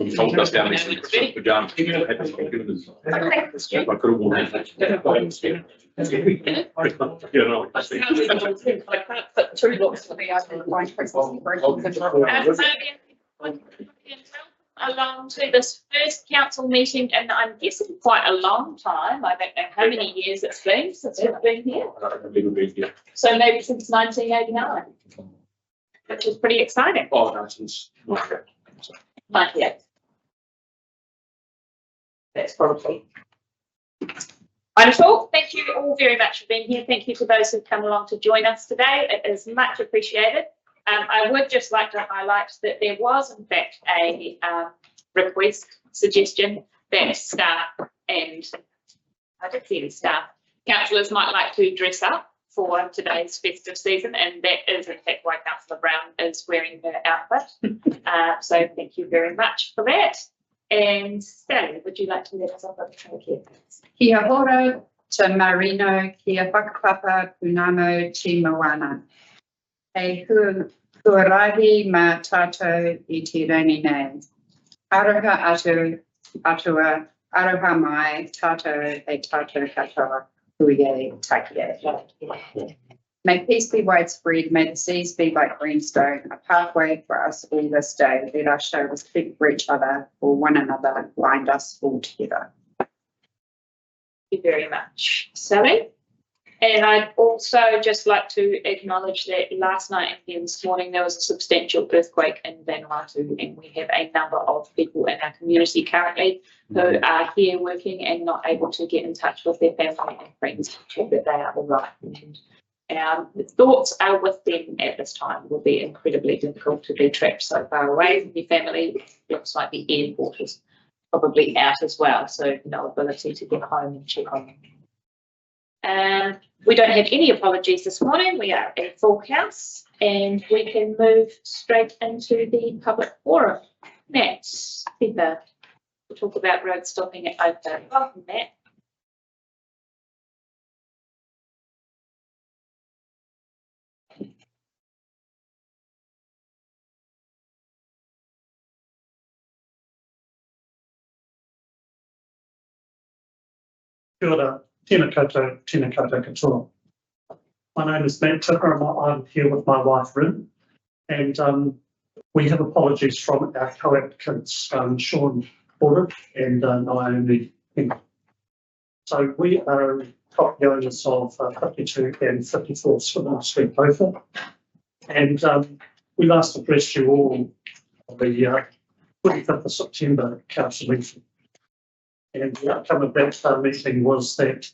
He told us down this week, we're down. I could have worn it. You know. I can't put two looks for me. I can find along to this first council meeting, and I'm guessing quite a long time. I don't know how many years it's been since we've been here. So maybe since 1989, which is pretty exciting. Oh, no, since 98. That's probably. Wonderful. Thank you all very much for being here. Thank you to those who've come along to join us today. It is much appreciated. I would just like to highlight that there was, in fact, a request, suggestion that staff and I did see the staff councillors might like to dress up for today's festive season, and that is, in fact, why Councillor Brown is wearing her outfit. So thank you very much for that. And Sally, would you like to let us off with a thank you? Kia hora te marino, kia whakapapa punamo te moana. Hei huarahi ma tātou I te rangi nei. Aroha atu, atua, aroha mai, tātou e tātou katoa, huie, takie. May peace be widespread, may the seas be like greenstone, a pathway for us all this day. Let us show respect for each other, for one another, bind us all together. Thank you very much, Sally. And I'd also just like to acknowledge that last night and here this morning there was a substantial earthquake in Vanuatu, and we have a number of people in our community currently who are here working and not able to get in touch with their family and friends to check that they are all right. And our thoughts are with them at this time. It will be incredibly difficult to be trapped so far away from your family. It looks like the airport is probably out as well, so no ability to get home and check on them. We don't have any apologies this morning. We are at full house, and we can move straight into the public forum. Matt, Pippa, we'll talk about road stopping at Oakdale. Welcome, Matt. Kia ora, tēnā koutou katoa. My name is Matt Tipper, and I'm here with my wife, Rin, and we have apologies from our co-applicants, Sean Porter and Naomi. So we are property owners of 52 and 54 Swindon Street, Beaufort, and we last addressed you all on the 25th of September council meeting. And the outcome of that meeting was that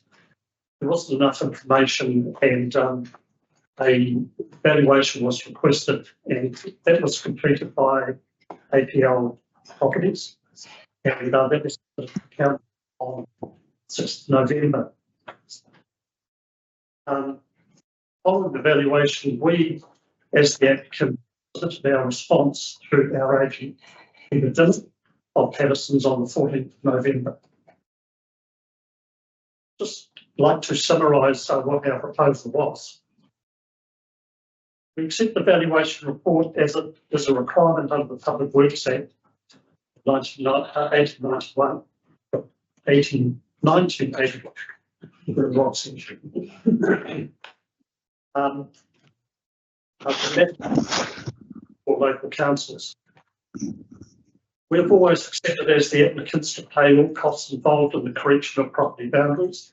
there wasn't enough information, and a valuation was requested, and that was completed by APL Properties, and that was accounted on 6th November. Following the valuation, we, as the applicant, submitted our response through our agent, Peter Dinn of Patterson's, on the 14th of November. Just like to summarise what our proposal was. We accept the valuation report as it is a requirement under the Public Works Act 1891, 1981, the wrong century. For local councils. We have always accepted as the applicants to pay all costs involved in the correction of property boundaries,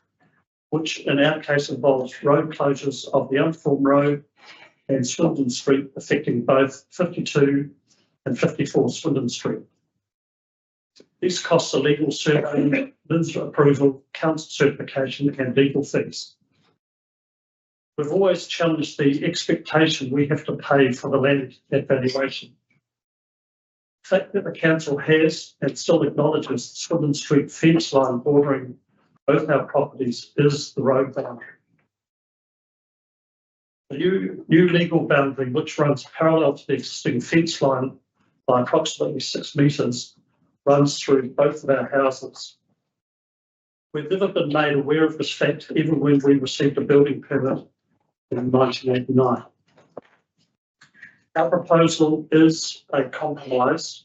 which in our case involves road closures of the Unformed Road and Swindon Street, affecting both 52 and 54 Swindon Street. These costs are legal survey, NINSA approval, council certification and legal fees. We've always challenged the expectation we have to pay for the land at valuation. The fact that the council has and still acknowledges the Swindon Street fence line bordering both our properties is the road boundary. The new legal boundary, which runs parallel to the existing fence line by approximately 6 metres, runs through both of our houses. We've never been made aware of this fact, even when we received a building permit in 1989. Our proposal is a compromise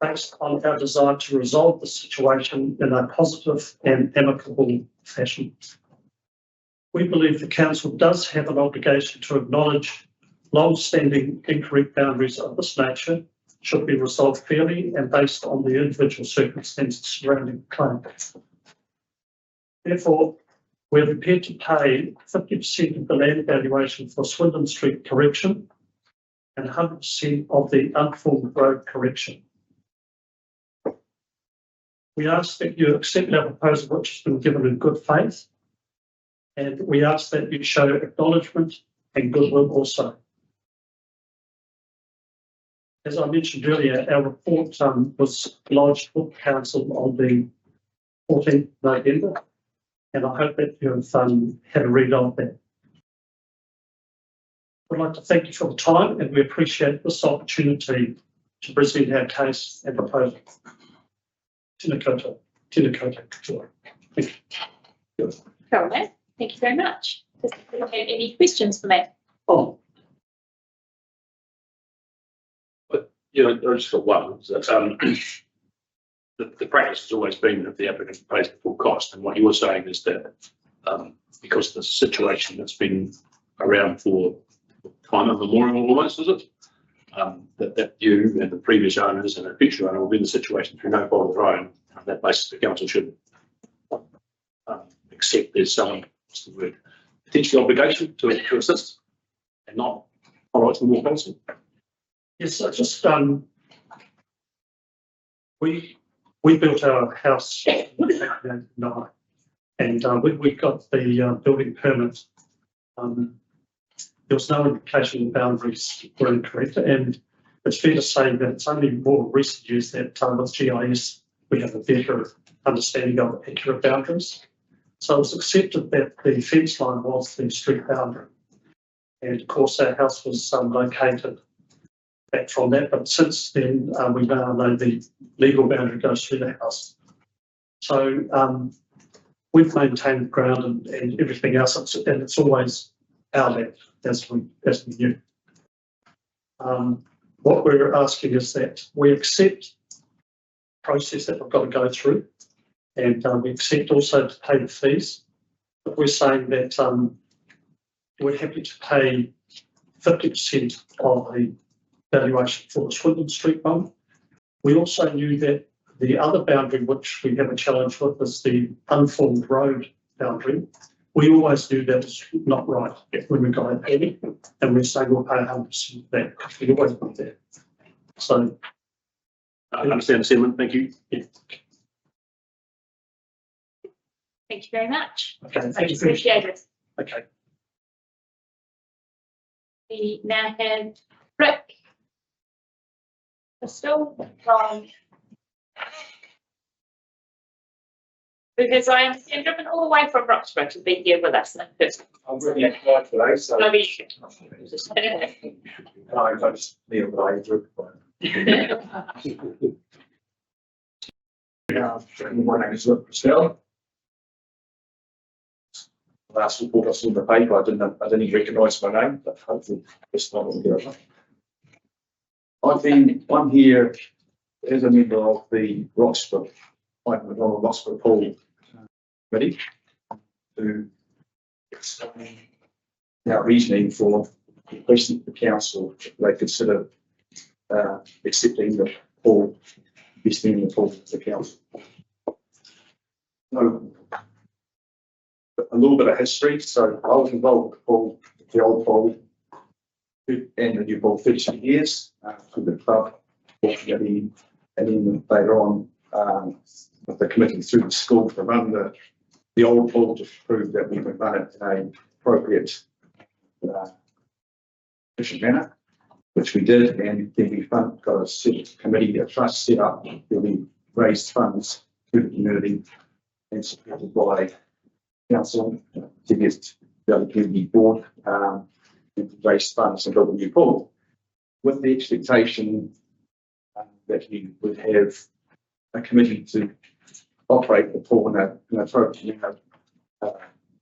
based on our desire to resolve the situation in a positive and amicable fashion. We believe the council does have an obligation to acknowledge long-standing incorrect boundaries of this nature should be resolved fairly and based on the individual circumstances surrounding the claim. Therefore, we're prepared to pay 50% of the land valuation for Swindon Street correction and 100% of the unformed road correction. We ask that you accept our proposal, which has been given in good faith, and we ask that you show acknowledgement and goodwill also. As I mentioned earlier, our report was lodged with the council on the 14th November, and I hope that you have had a read of that. I'd like to thank you for the time, and we appreciate this opportunity to present our case and proposal. Tēnā koutou. Tēnā koutou. Thank you. Cromwell, thank you very much. Does anyone have any questions for me? Oh, Yeah, I just got one. That, the practice has always been that the applicant pays the full cost, and what you were saying is that because of the situation that's been around for time immemorial almost, is it? That you and the previous owners and the future owner will be in the situation through no fault of their own. On that basis, the council should accept there's some, what's the word, potential obligation to assist and not follow it to more policy. yes, I just we built our house in 1989, and we got the building permit. There was no indication the boundaries were incorrect, and it's fair to say that it's only more recent years that with GIS we have a better understanding of accurate boundaries. So it was accepted that the fence line was the street boundary, and of course our house was located back from that, but since then we now know the legal boundary goes through the house. So we've maintained ground and everything else, and it's always our land as we knew. What we're asking is that we accept the process that we've got to go through, and we accept also to pay the fees, but we're saying that we're happy to pay 50% of the valuation for the Swindon Street one. We also knew that the other boundary which we have a challenge with is the unformed road boundary. We always knew that was not right when we got it, and we're saying we'll pay 100% of that because we always put that. So I understand the sentiment. Thank you. yeah. Thank you very much. Okay, Much thank you. appreciated. Okay. We now have Rick. Still from, because I am driven all the way from Roxburgh to be here with us in person. I'm really excited today, so Love you. I just feel that I do. My name is Rick Purcell. Last report I saw in the paper, I didn't recognise my name, but hopefully this time will get it. I'm here as a member of the Roxburgh Pool Committee to explain our reasoning for requesting the council if they consider accepting the pool, investing in the pool of the council. So, a little bit of history. So I was involved with the pool, the old pool, and the new pool 30 years through the club, and then later on with the committee through the school to run the old pool to prove that we could run it in an appropriate efficient manner, which we did, and then we got a committee, a trust set up where we raised funds through the community and supported by council to get the other community board and raise funds and build a new pool, with the expectation that we would have a committee to operate the pool in an appropriate manner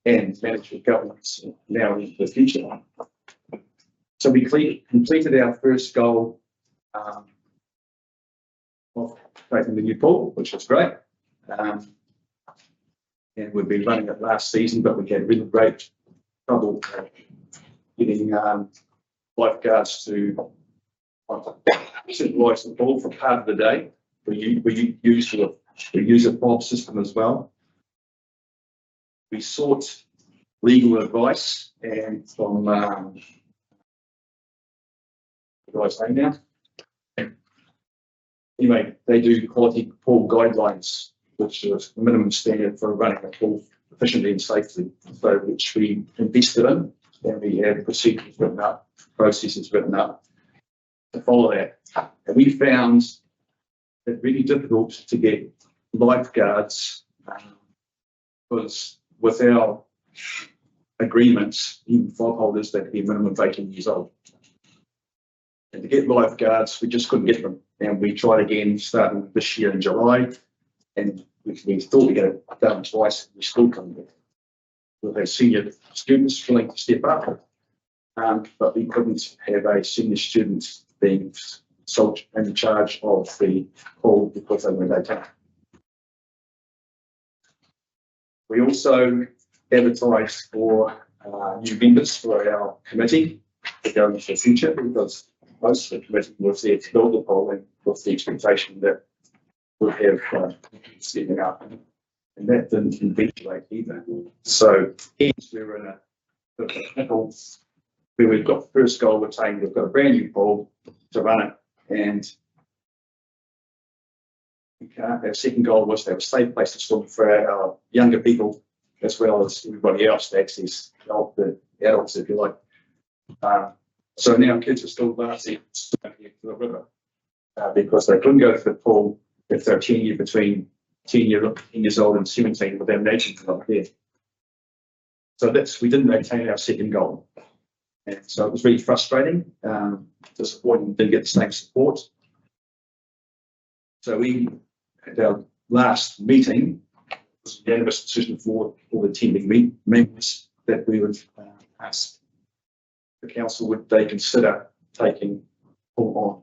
and manage the governance now and into the future. So we completed our first goal of creating the new pool, which was great. And we've been running it last season, but we had really great trouble getting lifeguards to supervise the pool for part of the day. We use a fob system as well. We sought legal advice and from the guy's name now. Anyway, they do quality pool guidelines, which is the minimum standard for running a pool efficiently and safely. So which we invested in, and we have procedures written up, processes written up to follow that. And we found it really difficult to get lifeguards because with our agreements, even fob holders, they be minimum 18 years old. And to get lifeguards, we just couldn't get them. And we tried again starting this year in July, and we thought we'd get it done twice, we still couldn't get it. We had senior students willing to step up, but we couldn't have a senior student being in charge of the pool because they were 18. We also advertised for new members for our committee to go into the future because most of the committee was there to build the pool and with the expectation that we'll have stepping up. And that didn't eventuate either. So hence we were in a pickle where we've got the first goal, we're saying we've got a brand new pool to run it, and our second goal was to have a safe place to swim for our younger people as well as everybody else to access the adults, if you like. So now kids are still largely swimming to the river because they couldn't go to the pool if they're 10 years old and 17 with their nature not there. So we didn't maintain our second goal. And so it was really frustrating, disappointing, didn't get the same support. So we, at our last meeting, it was a unanimous decision for all the attending members that we would ask the council would they consider taking full on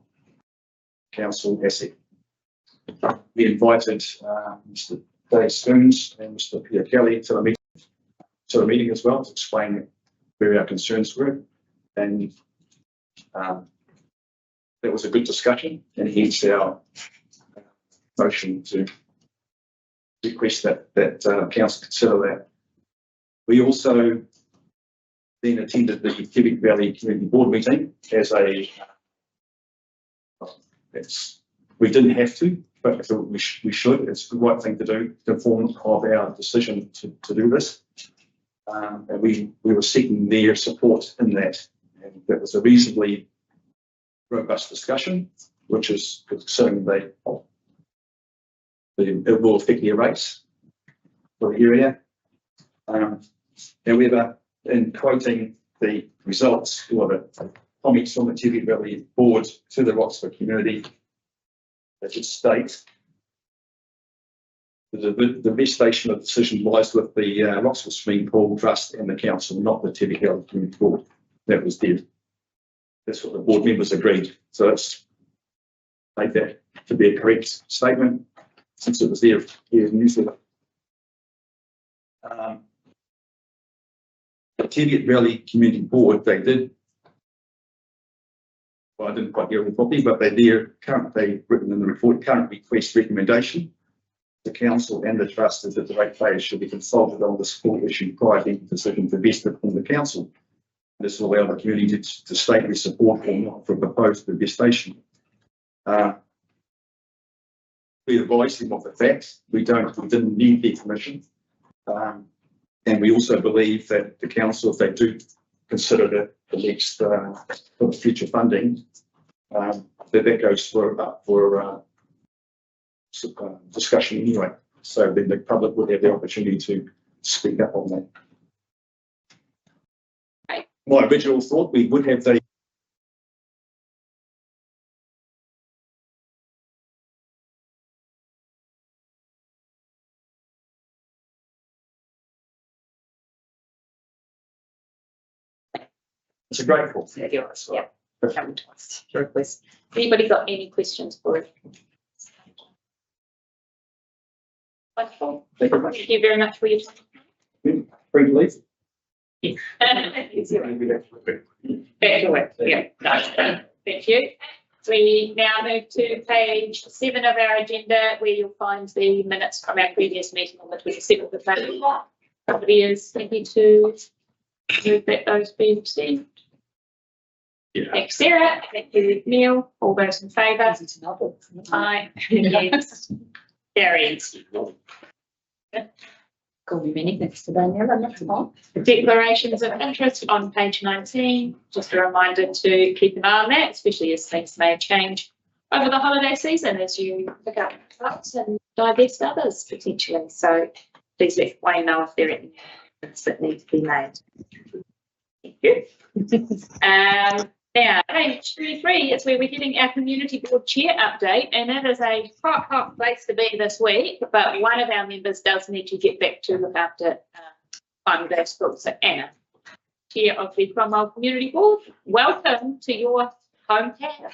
council asset. We invited Mr. Dave Spoons and Mr. Peter Kelly to the meeting as well to explain where our concerns were, and that was a good discussion, and hence our motion to request that council consider that. We also then attended the Tevik Valley Community Board meeting as we didn't have to, but I thought we should. It's the right thing to do to inform of our decision to do this. And we were seeking their support in that. And that was a reasonably robust discussion, which is concerning it will affect the rates for the area. However, in quoting the results or the comments from the Tevik Valley Board to the Roxburgh community, they should state that the vestation of the decision lies with the Roxburgh Swimming Pool Trust and the council, not the Tevik Valley Community Board. That was that's what the board members agreed. So let's make that to be a correct statement since it was there here in New Zealand. The Tevik Valley Community Board, they did, well, I didn't quite hear it properly, but they've written in the report, current request recommendation. The council and the trust is that the ratepayers should be consulted on the support issue prior to any decision to vest it from the council. This will allow the community to state their support or not for proposed vestation. We advised them of the facts. We didn't need their permission. And we also believe that the council, if they do consider the next for future funding, that goes for discussion anyway. So then the public would have the opportunity to speak up on that. Okay. My original thought, we would have the It's a great call. Yeah. Anybody got any questions for it? Wonderful. Thank you very much. Thank you very much for your time. Free to leave. Excellent. Yeah. No, thank you. We now move to page 7 of our agenda, where you'll find the minutes from our previous meeting on the 27th of November. Somebody is happy to move that those be received. Yeah. Thanks, Sarah. Thank you, Neil. All those in favour? Aye. Yes. Carries. Call me many thanks today, Neil, and that's all. Declarations of interest on page 19. Just a reminder to keep an eye on that, especially as things may change over the holiday season as you pick up products and divest others potentially. So please let Wayne know if there are any amendments that need to be made. Thank you. Now, page 33 is where we're getting our community board chair update, and it is a hot place to be this week, but one of our members does need to get back to look after final day school. So Anna, chair of the Cromwell Community Board, welcome to your hometown.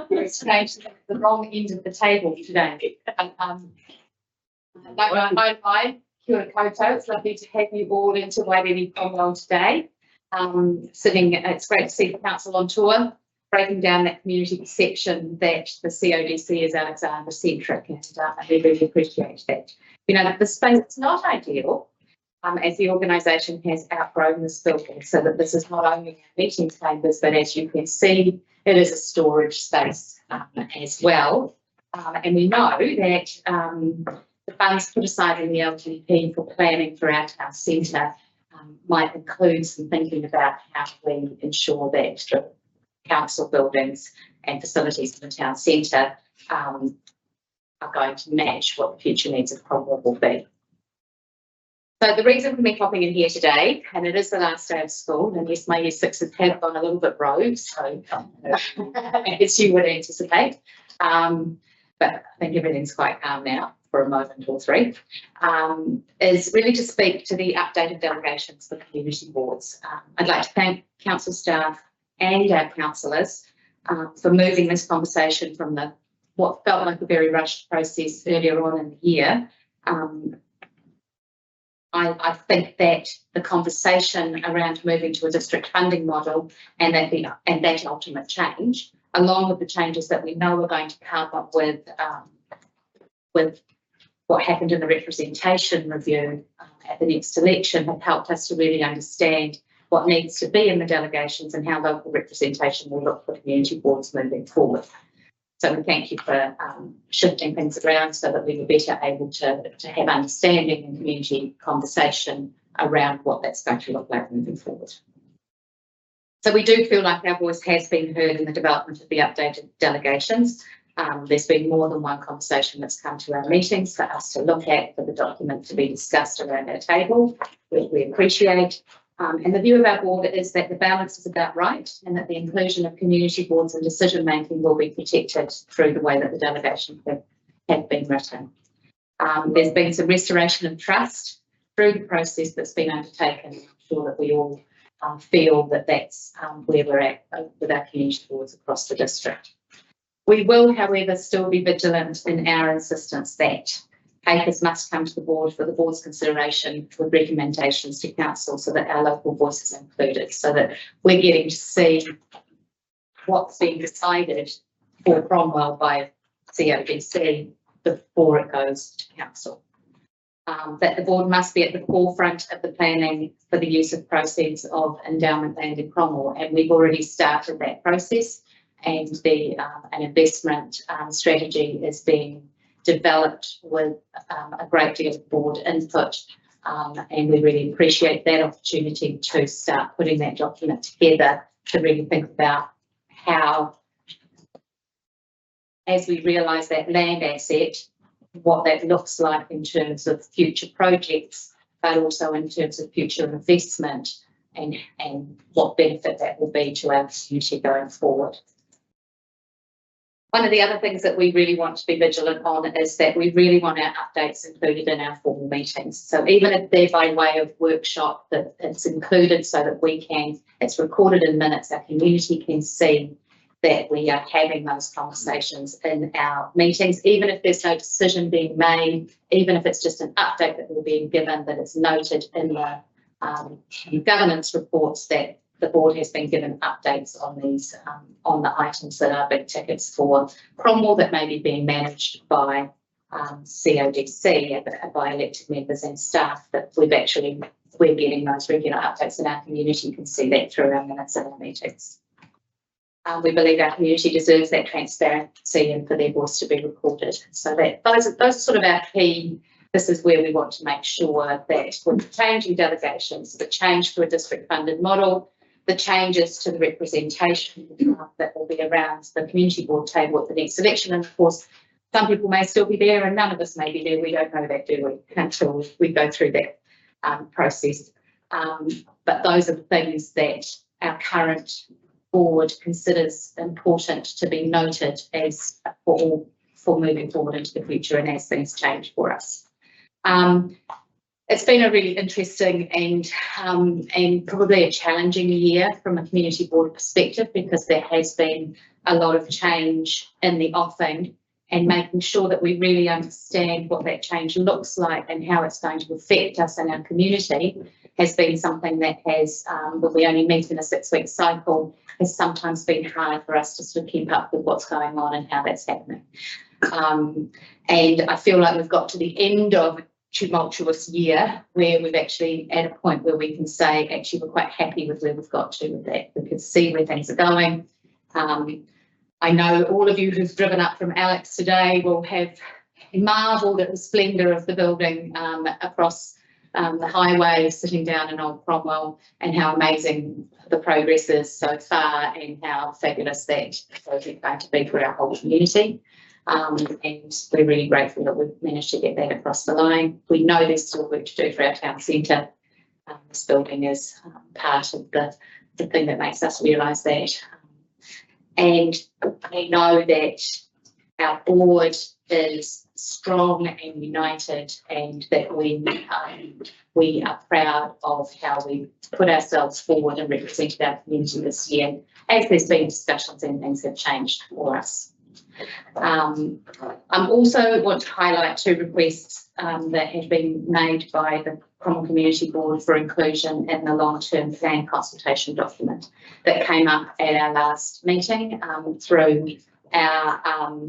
It's strange, the wrong end of the table today. Hi, kia ora koutou. It's lovely to have you all into Wairere Cromwell today. It's great to see the council on tour, breaking down that community perception that the CODC is Alexander-centric, and we really appreciate that. You know, that the space is not ideal, as the organisation has outgrown this building, so that this is not only our meeting chambers, but as you can see, it is a storage space as well. And we know that the funds put aside in the LGP for planning for our town centre might include some thinking about how we ensure that the council buildings and facilities in the town centre are going to match what the future needs of Cromwell will be. So the reason for me popping in here today, and it is the last day of school, and yes, my year sixes have gone a little bit rogue, so as you would anticipate, but I think everything's quite calm now for a moment or three, is really to speak to the updated delegations for community boards. I'd like to thank council staff and our councillors for moving this conversation from what felt like a very rushed process earlier on in the year. I think that the conversation around moving to a district funding model and that ultimate change, along with the changes that we know are going to come up with what happened in the representation review at the next election, have helped us to really understand what needs to be in the delegations and how local representation will look for community boards moving forward. So we thank you for shifting things around so that we were better able to have understanding and community conversation around what that's going to look like moving forward. So we do feel like our voice has been heard in the development of the updated delegations. There's been more than one conversation that's come to our meetings for us to look at, for the document to be discussed around our table, which we appreciate. And the view of our board is that the balance is about right, and that the inclusion of community boards and decision making will be protected through the way that the delegations have been written. There's been some restoration of trust through the process that's been undertaken. I'm sure that we all feel that that's where we're at with our community boards across the district. We will, however, still be vigilant in our insistence that papers must come to the board for the board's consideration with recommendations to council, so that our local voice is included, so that we're getting to see what's being decided for Cromwell by CODC before it goes to council. That the board must be at the forefront of the planning for the use of proceeds of endowment land in Cromwell, and we've already started that process, and an investment strategy is being developed with a great deal of board input, and we really appreciate that opportunity to start putting that document together, to really think about how, as we realise that land asset, what that looks like in terms of future projects, but also in terms of future investment, and what benefit that will be to our community going forward. One of the other things that we really want to be vigilant on is that we really want our updates included in our formal meetings. So even if they're by way of workshop, that it's included so that it's recorded in minutes, our community can see that we are having those conversations in our meetings, even if there's no decision being made, even if it's just an update that we're being given, that it's noted in the governance reports that the board has been given updates on these, on the items that are big tickets for Cromwell that may be being managed by CODC, by elected members and staff, that we're getting those regular updates in our community. You can see that through our minutes of our meetings. We believe our community deserves that transparency and for their voice to be recorded. So that those are sort of our key. This is where we want to make sure that with changing delegations, the change to a district funded model, the changes to the representation that will be around the community board table at the next election. And of course, some people may still be there and none of us may be there. We don't know that, do we, until we go through that process. But those are the things that our current board considers important to be noted as for moving forward into the future and as things change for us. It's been a really interesting and probably a challenging year from a community board perspective, because there has been a lot of change in the offing, and making sure that we really understand what that change looks like and how it's going to affect us in our community has been something that has, when we only meet in a 6-week cycle, has sometimes been hard for us to sort of keep up with what's going on and how that's happening. And I feel like we've got to the end of a tumultuous year where we've actually at a point where we can say, actually, we're quite happy with where we've got to with that. We can see where things are going. I know all of you who've driven up from Alex today will have marvelled at the splendour of the building across the highway sitting down in Old Cromwell, and how amazing the progress is so far and how fabulous that project is going to be for our whole community. And we're really grateful that we've managed to get that across the line. We know there's still work to do for our town centre. This building is part of the thing that makes us realise that. And we know that our board is strong and united, and that we are proud of how we put ourselves forward and represented our community this year, as there's been discussions and things have changed for us. I also want to highlight 2 requests that have been made by the Cromwell Community Board for inclusion in the long-term plan consultation document that came up at our last meeting through our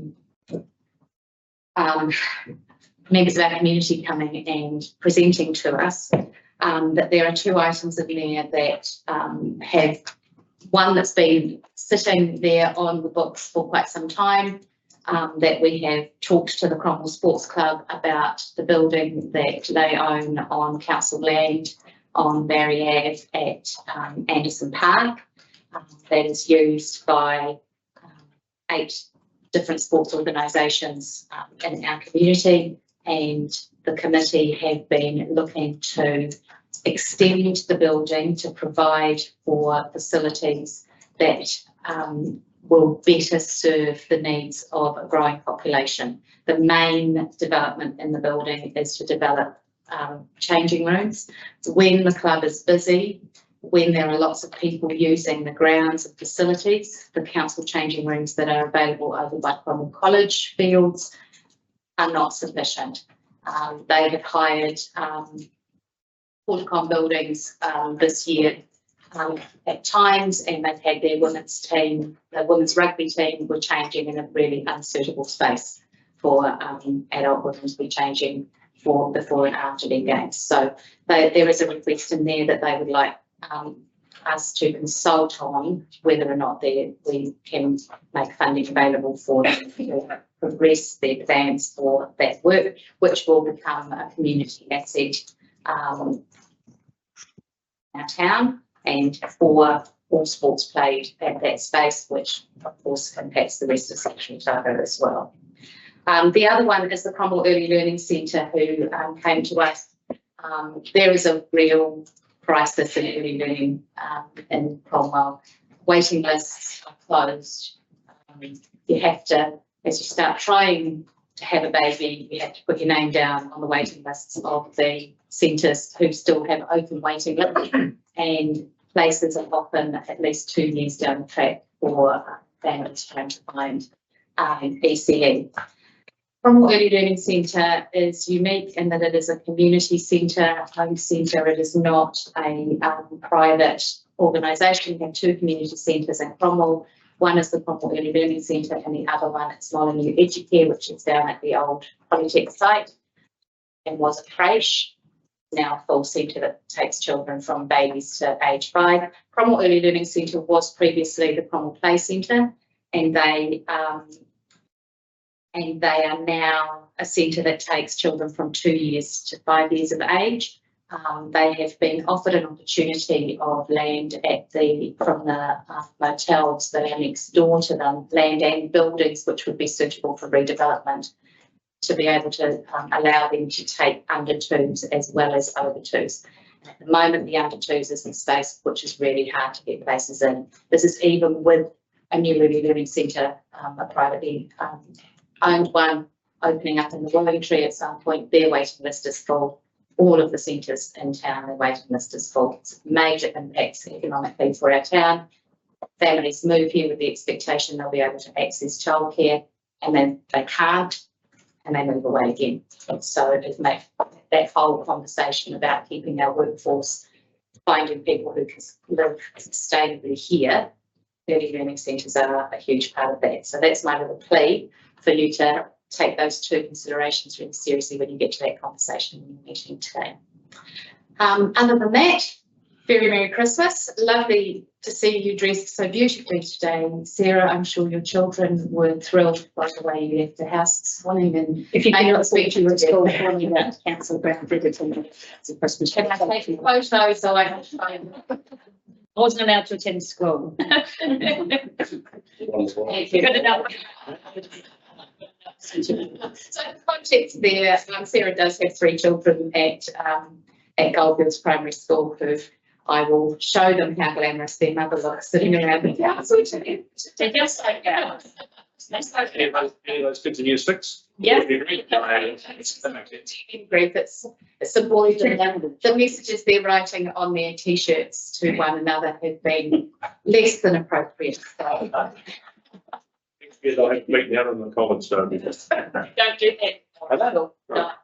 members of our community coming and presenting to us. That there are 2 items in there that have one that's been sitting there on the books for quite some time, that we have talked to the Cromwell Sports Club about the building that they own on council land on Barry Ave at Anderson Park, that is used by 8 different sports organisations in our community, and the committee have been looking to extend the building to provide for facilities that will better serve the needs of a growing population. The main development in the building is to develop changing rooms. When the club is busy, when there are lots of people using the grounds and facilities, the council changing rooms that are available over by Cromwell College fields are not sufficient. They have hired Porticon buildings this year at times, and they've had their women's team, the women's rugby team, were changing in a really unsuitable space for adult women to be changing for before and after their games. So there is a request in there that they would like us to consult on whether or not we can make funding available for them to progress their plans for that work, which will become a community asset in our town, and for all sports played at that space, which of course impacts the rest of Central Otago as well. The other one is the Cromwell Early Learning Centre, who came to us. There is a real crisis in early learning in Cromwell. Waiting lists are closed. You have to, as you start trying to have a baby, you have to put your name down on the waiting lists of the centres who still have open waiting lists, and places are often at least 2 years down the track for families trying to find ECE. Cromwell Early Learning Centre is unique in that it is a community centre, home centre. It is not a private organisation. We have two community centres in Cromwell. One is the Cromwell Early Learning Centre and the other one is Molyneux Educare, which is down at the old Polytech site and was a creche, now a full centre that takes children from babies to age 5. Cromwell Early Learning Centre was previously the Cromwell Play Centre, and they are now a centre that takes children from 2 years to 5 years of age. They have been offered an opportunity of land from the motels that are next door to them, land and buildings which would be suitable for redevelopment, to be able to allow them to take under 2s as well as over 2s. At the moment, the under 2s is in space which is really hard to get places in. This is even with a new Early Learning Centre, a privately owned one opening up in the Wellingtree at some point. Their waiting list is full. All of the centres in town, their waiting list is full. It's major impacts economically for our town. Families move here with the expectation they'll be able to access childcare, and then they can't, and they move away again. So it makes that whole conversation about keeping our workforce, finding people who can live sustainably here. Early learning centres are a huge part of that. So that's my little plea for you to take those two considerations really seriously when you get to that conversation in your meeting today. Other than that, very Merry Christmas. Lovely to see you dressed so beautifully today. Sarah, I'm sure your children were thrilled by the way you left the house this morning. And If you I cannot not speak to your today. school, tell me about council ground visiting. It's a Christmas. Can I take a photo so I can find I wasn't allowed to attend school. Thank you. Good enough. So the context there, Sarah does have 3 children at Goldfields Primary School who I will show them how glamorous their mother looks sitting around the house. They're just so good. They're so Any good. of those kids in year 6? Yeah. Grief, it's symbolic. The messages they're writing on their t-shirts to one another have been less than appropriate. So, Yeah, I have to meet down in the comments, so. Don't do that.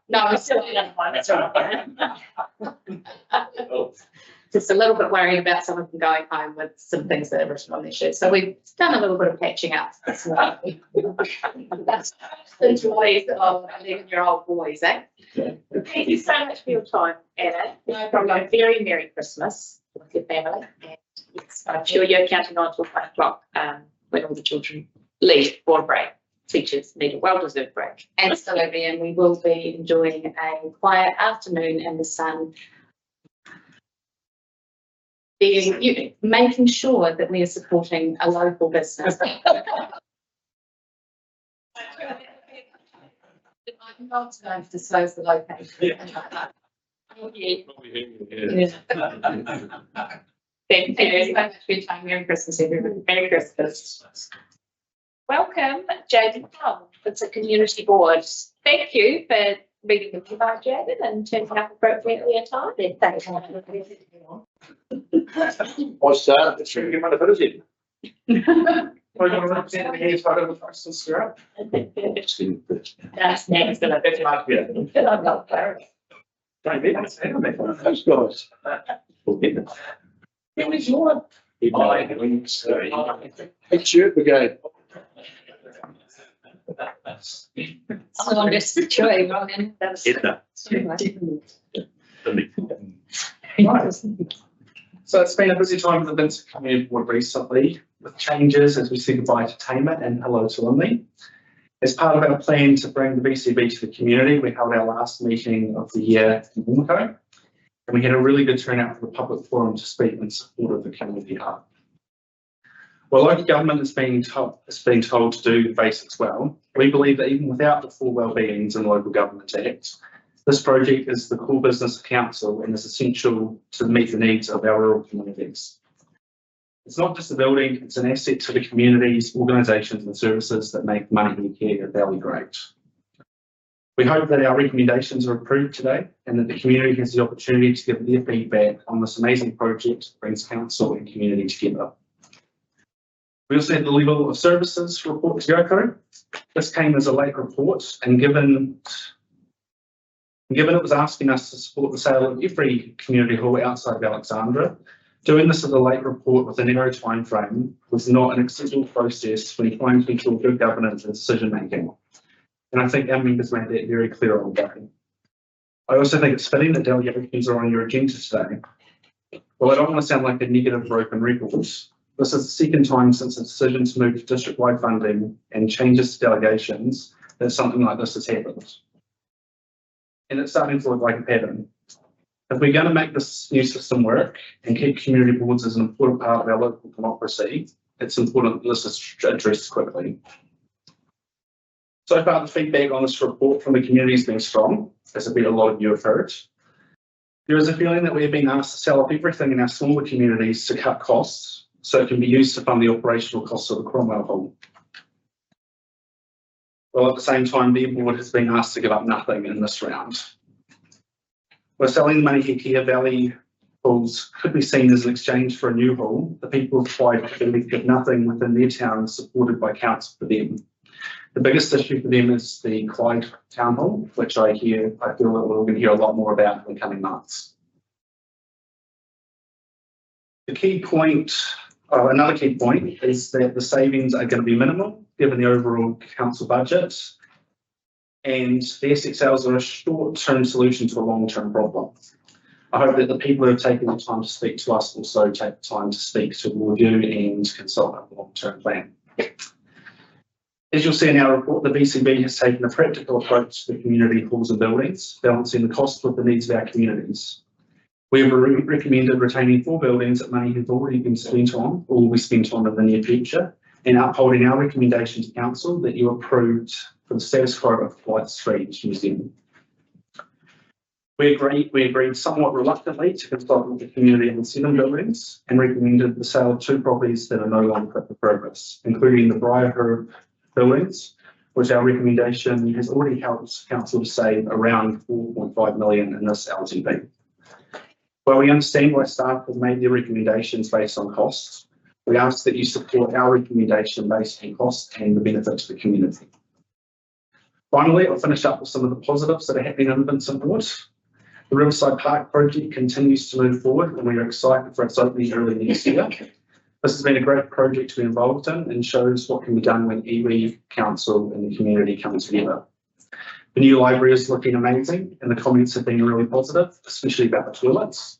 no, I'm it's still in that one. That's all right. just a little bit worried about some of them going home with some things that are written on their shirts. So we've done a little bit of patching up. That's the joys of 11-year-old boys, eh? Thank you so much for your time, Anna. No problem. Very Merry Christmas with your family. And yes, I'm sure you're counting on till 5 o'clock when all the children leave for a break. Teachers need a well-deserved break. Absolutely, and we will be enjoying a quiet afternoon in the sun. Making sure that we are supporting a local business. I'm not going to disclose the location. Thank you so much for your time. Merry Christmas, everyone. Merry Christmas. Welcome, Jaden Plum. It's a community board. Thank you for reading the provide, Jaden, and turning up appropriately at time. Thank you. Was it's really good ability. We're going to represent the years part of the process, right? That's next. Yeah. I'm not clarity. Those guys. Who is your? It's your brigade. Someone just enjoy running. That's Edna. Right. So it's been a busy time for the Vincent Community Board recently, with changes as we say goodbye to Tamer and hello to Linley. As part of our plan to bring the VCB to the community, we held our last meeting of the year in Wilmco, and we had a really good turnout for the public forum to speak in support of the community hub. While local government is being told to do the basics well, we believe that even without the full wellbeings in the Local Government Act, this project is the core business of council and is essential to meet the needs of our rural communities. It's not just a building, it's an asset to the communities, organisations and services that make Money Care Valley great. We hope that our recommendations are approved today and that the community has the opportunity to give their feedback on this amazing project that brings council and community together. We also had the level of services report to go through. This came as a late report, and given it was asking us to support the sale of every community hall outside of Alexandra, doing this as a late report with a narrow time frame was not an acceptable process when trying to ensure good governance and decision making. And I think our members made that very clear on the day. I also think it's fitting that delegations are on your agenda today. Well, I don't want to sound like a negative broken record. This is the second time since the decision to move to district-wide funding and changes to delegations that something like this has happened. And it's starting to look like a pattern. If we're going to make this new system work and keep community boards as an important part of our local democracy, it's important that this is addressed quickly. So far, the feedback on this report from the community has been strong, as I bet a lot of you have heard. There is a feeling that we've been asked to sell off everything in our smaller communities to cut costs, so it can be used to fund the operational costs of the Cromwell Hall. Well, at the same time, the board has been asked to give up nothing in this round. We're selling the Manihikea Valley halls could be seen as an exchange for a new hall. The people of Clyde give nothing within their town supported by council for them. The biggest issue for them is the Clyde Town Hall, which I feel that we're going to hear a lot more about in the coming months. The key point, another key point, is that the savings are going to be minimal given the overall council budget, and the asset sales are a short-term solution to a long-term problem. I hope that the people who have taken the time to speak to us also take the time to speak to the review and consult on the long-term plan. As you'll see in our report, the BCB has taken a practical approach to the community halls and buildings, balancing the cost with the needs of our communities. We have recommended retaining 4 buildings that money has already been spent on or will be spent on in the near future, and upholding our recommendation to council that you approved for the status quo of White Street, Museum. We agreed somewhat reluctantly to consult with the community on 7 buildings and recommended the sale of 2 properties that are no longer fit for purpose, including the Briarherb buildings, which our recommendation has already helped council to save around 4.5 million in this LTV. While we understand why staff have made their recommendations based on costs, we ask that you support our recommendation based on cost and the benefit to the community. Finally, I'll finish up with some of the positives that are happening in Vincent Ward. The Riverside Park project continues to move forward, and we are excited for its opening early next year. This has been a great project to be involved in and shows what can be done when iwi, council and the community come together. The new library is looking amazing and the comments have been really positive, especially about the toilets.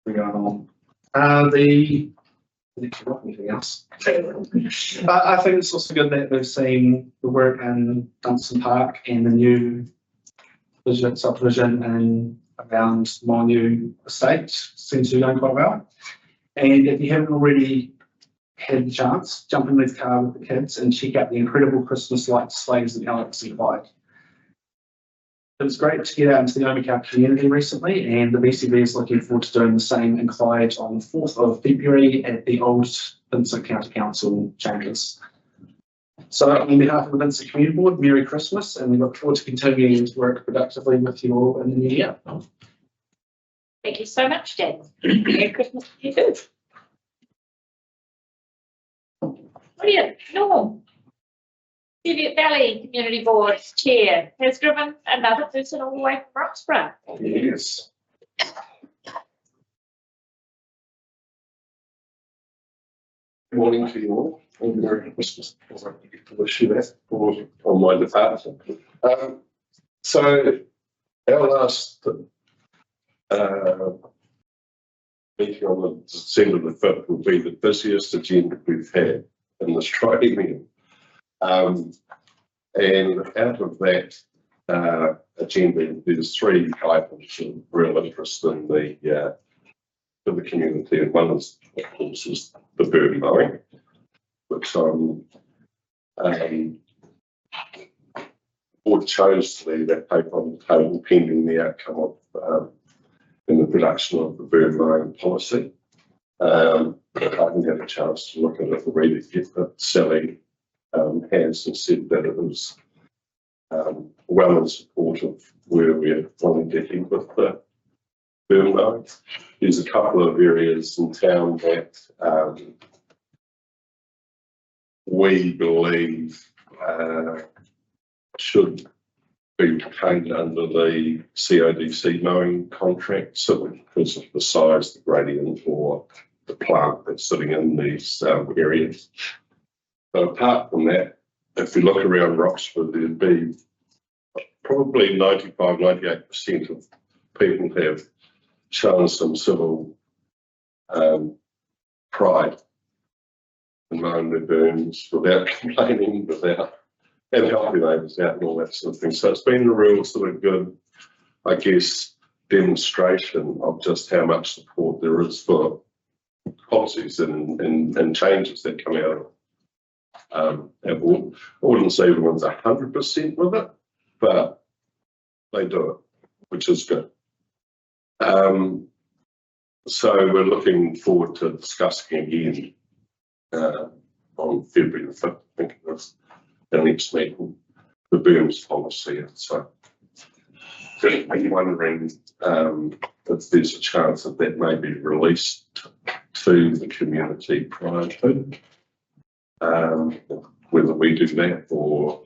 We're going on. Anything else? I think it's also good that we've seen the work in Dunstan Park and the new subdivision and around Monu Estate seems to be going quite well. And if you haven't already had the chance, jump in the car with the kids and check out the incredible Christmas light displays in Alex and Clyde. It was great to get out into the Omicau community recently, and the BCB is looking forward to doing the same in Clyde on the 4th of February at the old Vincent County Council chambers. So on behalf of the Vincent Community Board, Merry Christmas, and we look forward to continuing to work productively with you all in the new year. Thank you so much, Jen. Merry Christmas to you too. Brilliant. Norm. Cheviot Valley Community Board Chair has driven another person all the way from Roxburgh. Yes. Good morning to you all. And Merry Christmas. I'd like to wish you that on my departure. So our last meeting on the December the 5th will be the busiest agenda we've had in this triennium. And out of that agenda, there's 3 items of real interest in the for the community, and one is, of course, is the bird mowing, which board chose to leave that paper on the table pending the outcome of in the production of the bird mowing policy. I haven't had a chance to look at it and read it yet, but Sally has and said that it was well in support of where we're wanting to head with the boom. There's a couple of areas in town that we believe should be retained under the CODC mowing contract, simply because of the size, the gradient, or the plant that's sitting in these areas. But apart from that, if you look around Roxford, there'd be probably 95–98% of people have shown some civil pride in mowing their burns without complaining, and helping neighbours out and all that sort of thing. So it's been a real sort of good, I guess, demonstration of just how much support there is for policies and changes that come out of our board. I wouldn't say everyone's 100% with it, but they do it, which is good. So we're looking forward to discussing again on February the 5th, I think it is, the next meeting, the booms policy. So I'm wondering if there's a chance that that may be released to the community prior to, whether we do that or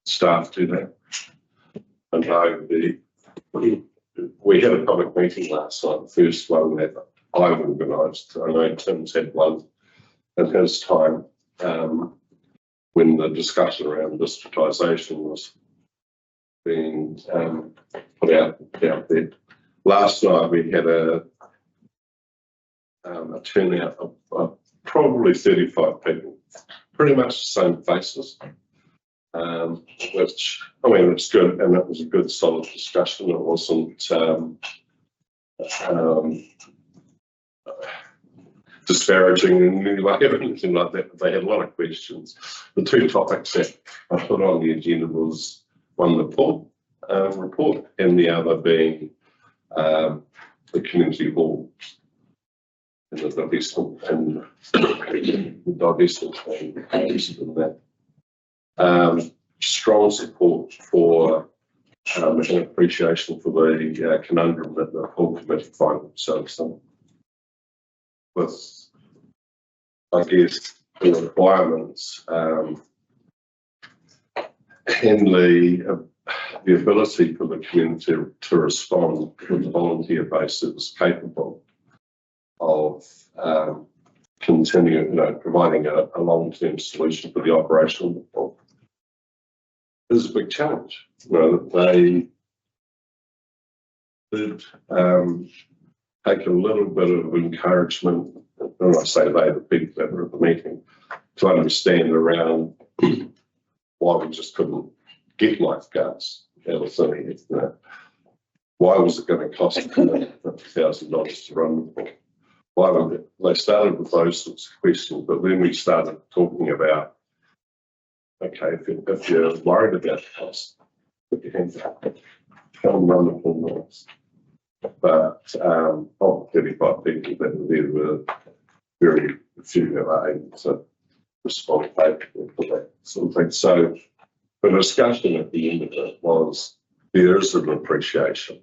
staff do that. I know we had a public meeting last night, the first one that I organised. I know Tim's had one in his time when the discussion around distributisation was being put out there. Last night we had a turnout of probably 35 people, pretty much the same faces, which, I mean, it's good, and it was a good solid discussion. It wasn't disparaging in any way or anything like that, but they had a lot of questions. The two topics that I put on the agenda was one, the report, and the other being the community hall and the divestment and that. Strong support for and appreciation for the conundrum that the whole committee find themselves in, with, I guess, the requirements and the ability for the community to respond with a volunteer base that is capable of continuing, providing a long-term solution for the operational default is a big challenge. They did take a little bit of encouragement, when I say they, the people that were at the meeting, to understand around why we just couldn't get lifeguards. Why was it going to cost $50,000 to run the pool? Why would it? They started with those sorts of questions, but then we started talking about, okay, if you're worried about the cost, put your hands up, come run the pool. But 35 people that were there were very few who are able to respond favorably for that sort of thing. So the discussion at the end of it was there is an appreciation.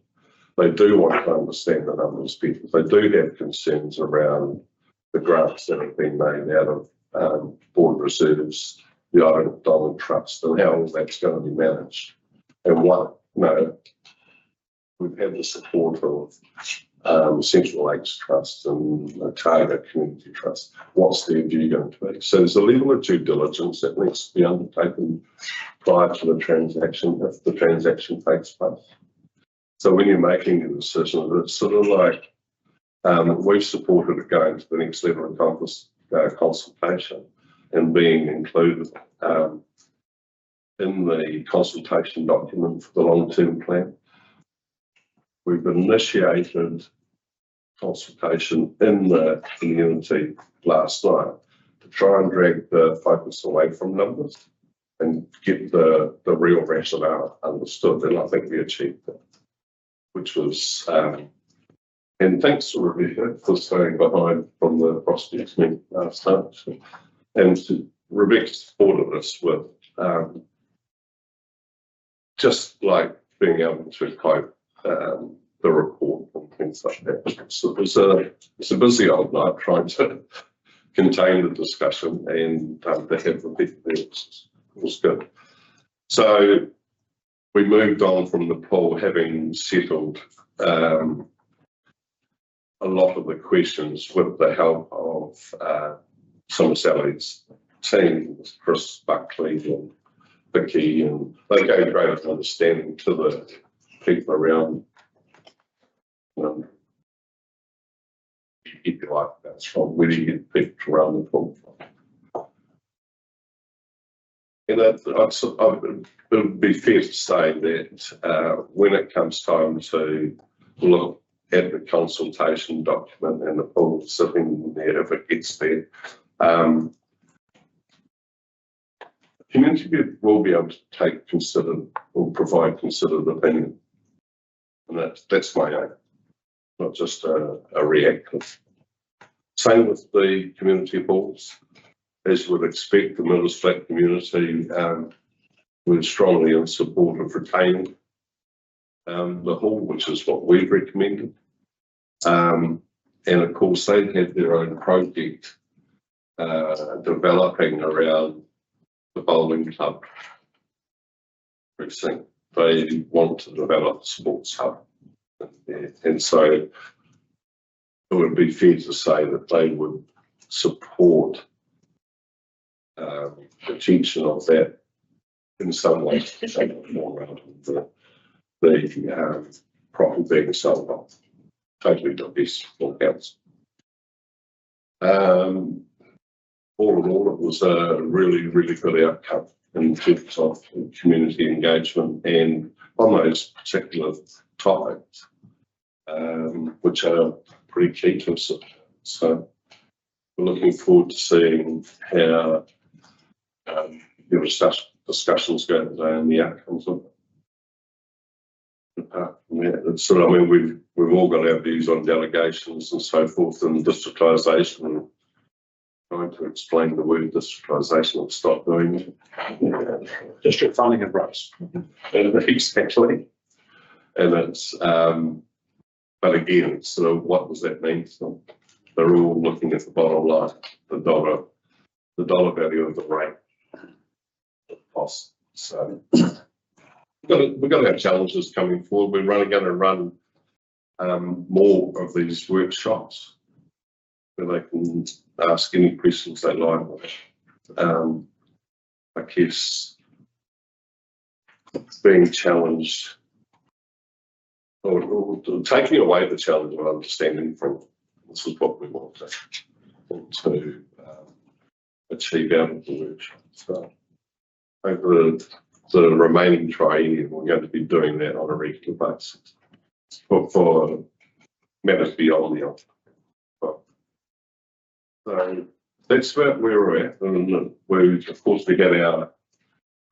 They do want to understand the numbers of people. They do have concerns around the grants that have been made out of board reserves, the Island Dollar Trust, and how that's going to be managed. And what, we've had the support of Central Lakes Trust and the Target Community Trust. What's their view going to be? So there's a level of due diligence that needs to be undertaken prior to the transaction, if the transaction takes place. So when you're making a decision, it's sort of like we've supported it going to the next level of consultation and being included in the consultation document for the long-term plan. We've initiated consultation in the community last night to try and drag the focus away from numbers and get the real rationale understood. And I think we achieved that, which was, and thanks to Rebecca for staying behind from the prospects meeting last night. And Rebecca supported us with just like being able to quote the report and things like that. So it's a busy old night trying to contain the discussion and to have the people there was good. So we moved on from the poll, having settled a lot of the questions with the help of some of Sally's team, Chris Buckley and Vicky, and they gave great understanding to the people around, if you like, that's from where you get people around the pool from. And it would be fair to say that when it comes time to look at the consultation document and the pool sitting there, if it gets there, the community will be able to take considered or provide considered opinion. And that's my aim, not just a reactive. Same with the community halls. As you would expect, the Millers Flat community were strongly in support of retaining the hall, which is what we've recommended. And of course, they had their own project developing around the bowling club precinct. They want to develop a sports hub. And so it would be fair to say that they would support retention of that in some way, shape or form, rather than the property being sold off. Totally divest from council. All in all, it was a really, really good outcome in terms of community engagement and on those particular topics, which are pretty key to us. So we're looking forward to seeing how your discussions go today and the outcomes of it. Apart from that, I mean, we've all got our views on delegations and so forth, and districtisation, and trying to explain the word districtisation and stop doing it. District funding and rates. Exactly. And it's, but again, sort of what does that mean? So they're all looking at the bottom line, the dollar value of the rate, the cost. So we've got our challenges coming forward. We're going to run more of these workshops where they can ask any questions they like. I guess being challenged or taking away the challenge of understanding from this is what we want to achieve out of the workshop. So over the remaining triennium, we're going to be doing that on a regular basis for matters beyond the office. So that's where we're at. And we, of course, we get our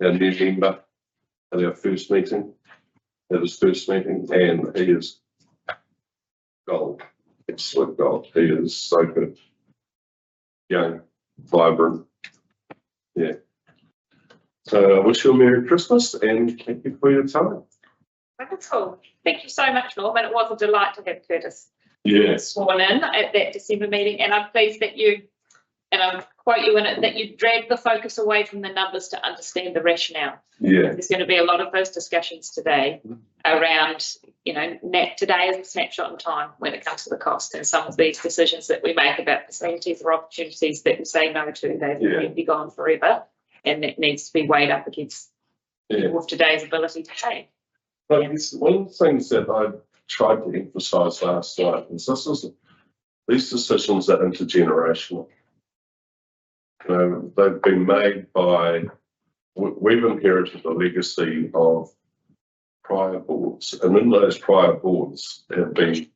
new member at our first meeting, at his first meeting, and he is gold, absolute gold. He is so good, young, vibrant, yeah. So I wish you a Merry Christmas and thank you for your time. Wonderful. Thank you so much, Norman. It was a delight to have Curtis sworn in at that December meeting, and I'm pleased that you, and I'll quote you in it, that you dragged the focus away from the numbers to understand the rationale. Yeah. There's going to be a lot of those discussions today around, today is a snapshot in time when it comes to the cost, and some of these decisions that we make about facilities or opportunities that we say no to, they won't be gone forever, and that needs to be weighed up against with today's ability to pay. But one of the things that I tried to emphasise last night is these decisions are intergenerational. They've been made by, we've inherited a legacy of prior boards, and in those prior boards there have been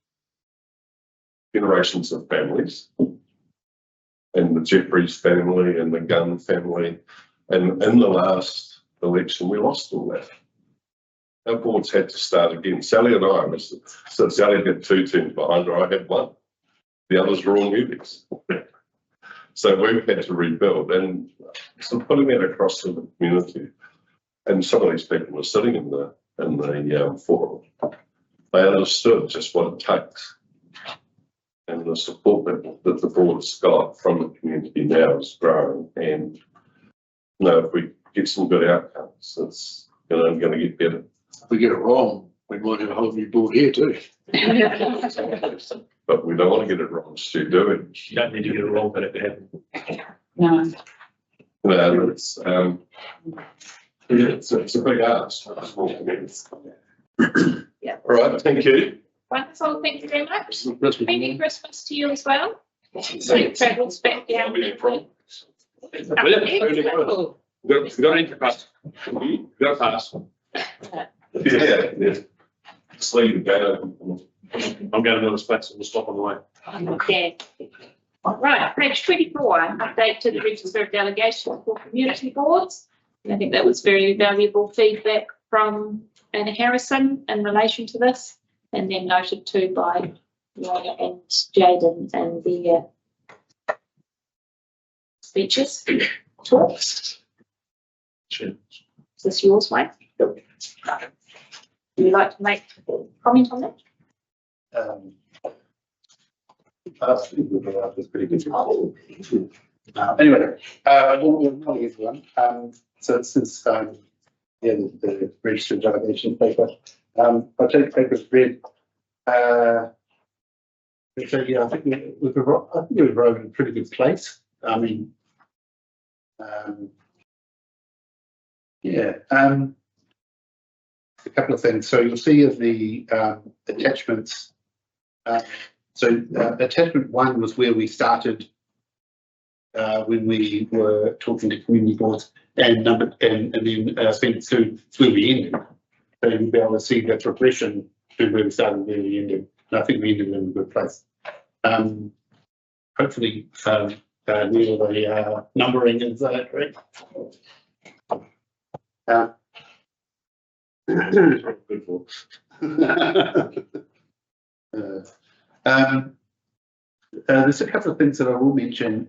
generations of families, and the Jeffreys family and the Gunn family, and in the last election we lost all that. Our boards had to start again. Sally and I, so Sally had 2 terms behind her, I had 1. The others were all newbies. So we've had to rebuild, and so putting that across to the community, and some of these people are sitting in the forum. they understood just what it takes. And the support that the board's got from the community now is growing. And, you know, if we get some good outcomes, it's going to get better. If we get it wrong, we might have a whole new board here too. But we don't want to get it wrong, Stu, do we? You don't need to get it wrong, but it can happen. No. No, it's a big ask. Yeah. All right, thank you. Wonderful, thank you very much. That's good. Merry Christmas to you as well. Safe travels back down. We've got an entry pass. We've got a pass. Yeah. Just leave it down. I'm going to another space and we'll stop on the way. Okay. Right, page 24, update to the register of delegation for community boards. And I think that was very valuable feedback from Anna Harrison in relation to this, and then noted too by Rhonda and Jaden and their speeches, talks. Sure. Is this yours, Wayne? Would you like to make a comment on that? I think we've been out with pretty good. Anyway, good morning everyone. So since the registered delegation paper, I take the paper read. So yeah, I think we've arrived in a pretty good place. I mean, a couple of things. So you'll see in the attachments. Attachment 1 was where we started when we were talking to community boards, and then Appendix 2 is where we ended. So you'll be able to see the progression to where we started and where we ended. And I think we ended in a good place. Hopefully, Neil, the numbering is correct. Good for. There's a couple of things that I will mention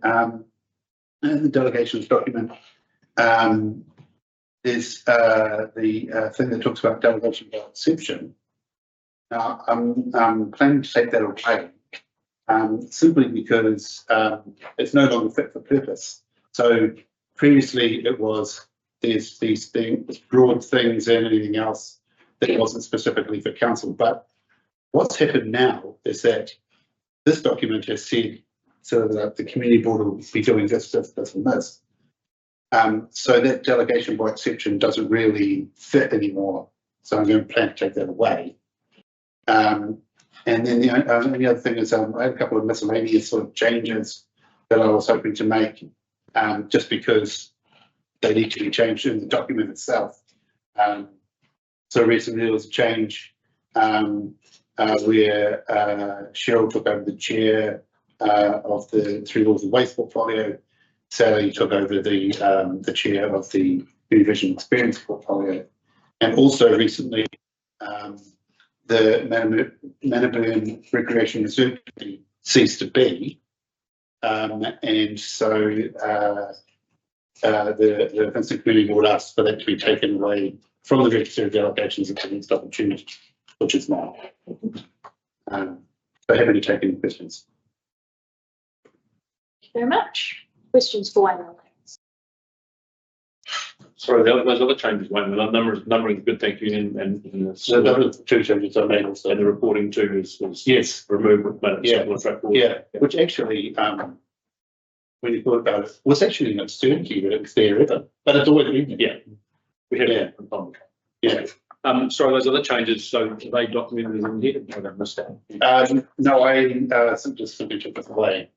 in the delegations document. There's the thing that talks about delegation by exception. Now, I'm planning to take that away simply because it's no longer fit for purpose. So previously it was there's these things, broad things and anything else that wasn't specifically for council. But what's happened now is that this document has said so that the community board will be doing this, and this. So that delegation by exception doesn't really fit anymore. So I'm going to plan to take that away. And then the only other thing is I had a couple of miscellaneous sort of changes that I was hoping to make just because they need to be changed in the document itself. So recently there was a change where Cheryl took over the chair of the Three Laws of Waste portfolio. Sally took over the chair of the New Vision Experience portfolio. And also recently, the Manaburn Recreation Reserve ceased to be. And so the Vincent Community Board asked for that to be taken away from the register of delegations at the next opportunity, which is now. So happy to take any questions. Thank you very much. Questions for Wayne? Sorry, those other changes, Wayne, the numbering, good, thank you, and So those are the two changes I made also. and the reporting too is Yes. removed with minutes. Yeah. Yeah, which actually, when you thought about it, was actually not certainty that it was there ever, but it's always been there. Yeah. We have Yeah. it from time to time. Yeah. Sorry, those other changes, so they documented in here, I don't missed that. No, I just simply took it away.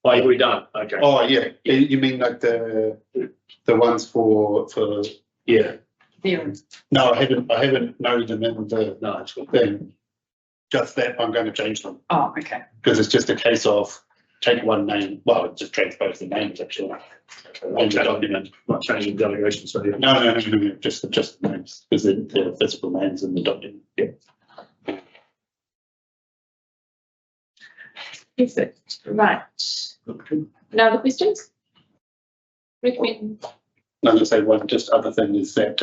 Oh, we done, okay. Oh, yeah, you mean like the ones for, Yeah, There. no, I haven't noted them in the no, it's good. thing. Just that I'm going to change them, Oh, okay. because it's just a case of take one name, well, it just transpose the names actually. On the document. Not changing delegation, so yeah. No, just the names, because they're physical names in the document. Yeah. Perfect. Right. No other questions? Recommend. I'm going to say one just other thing is that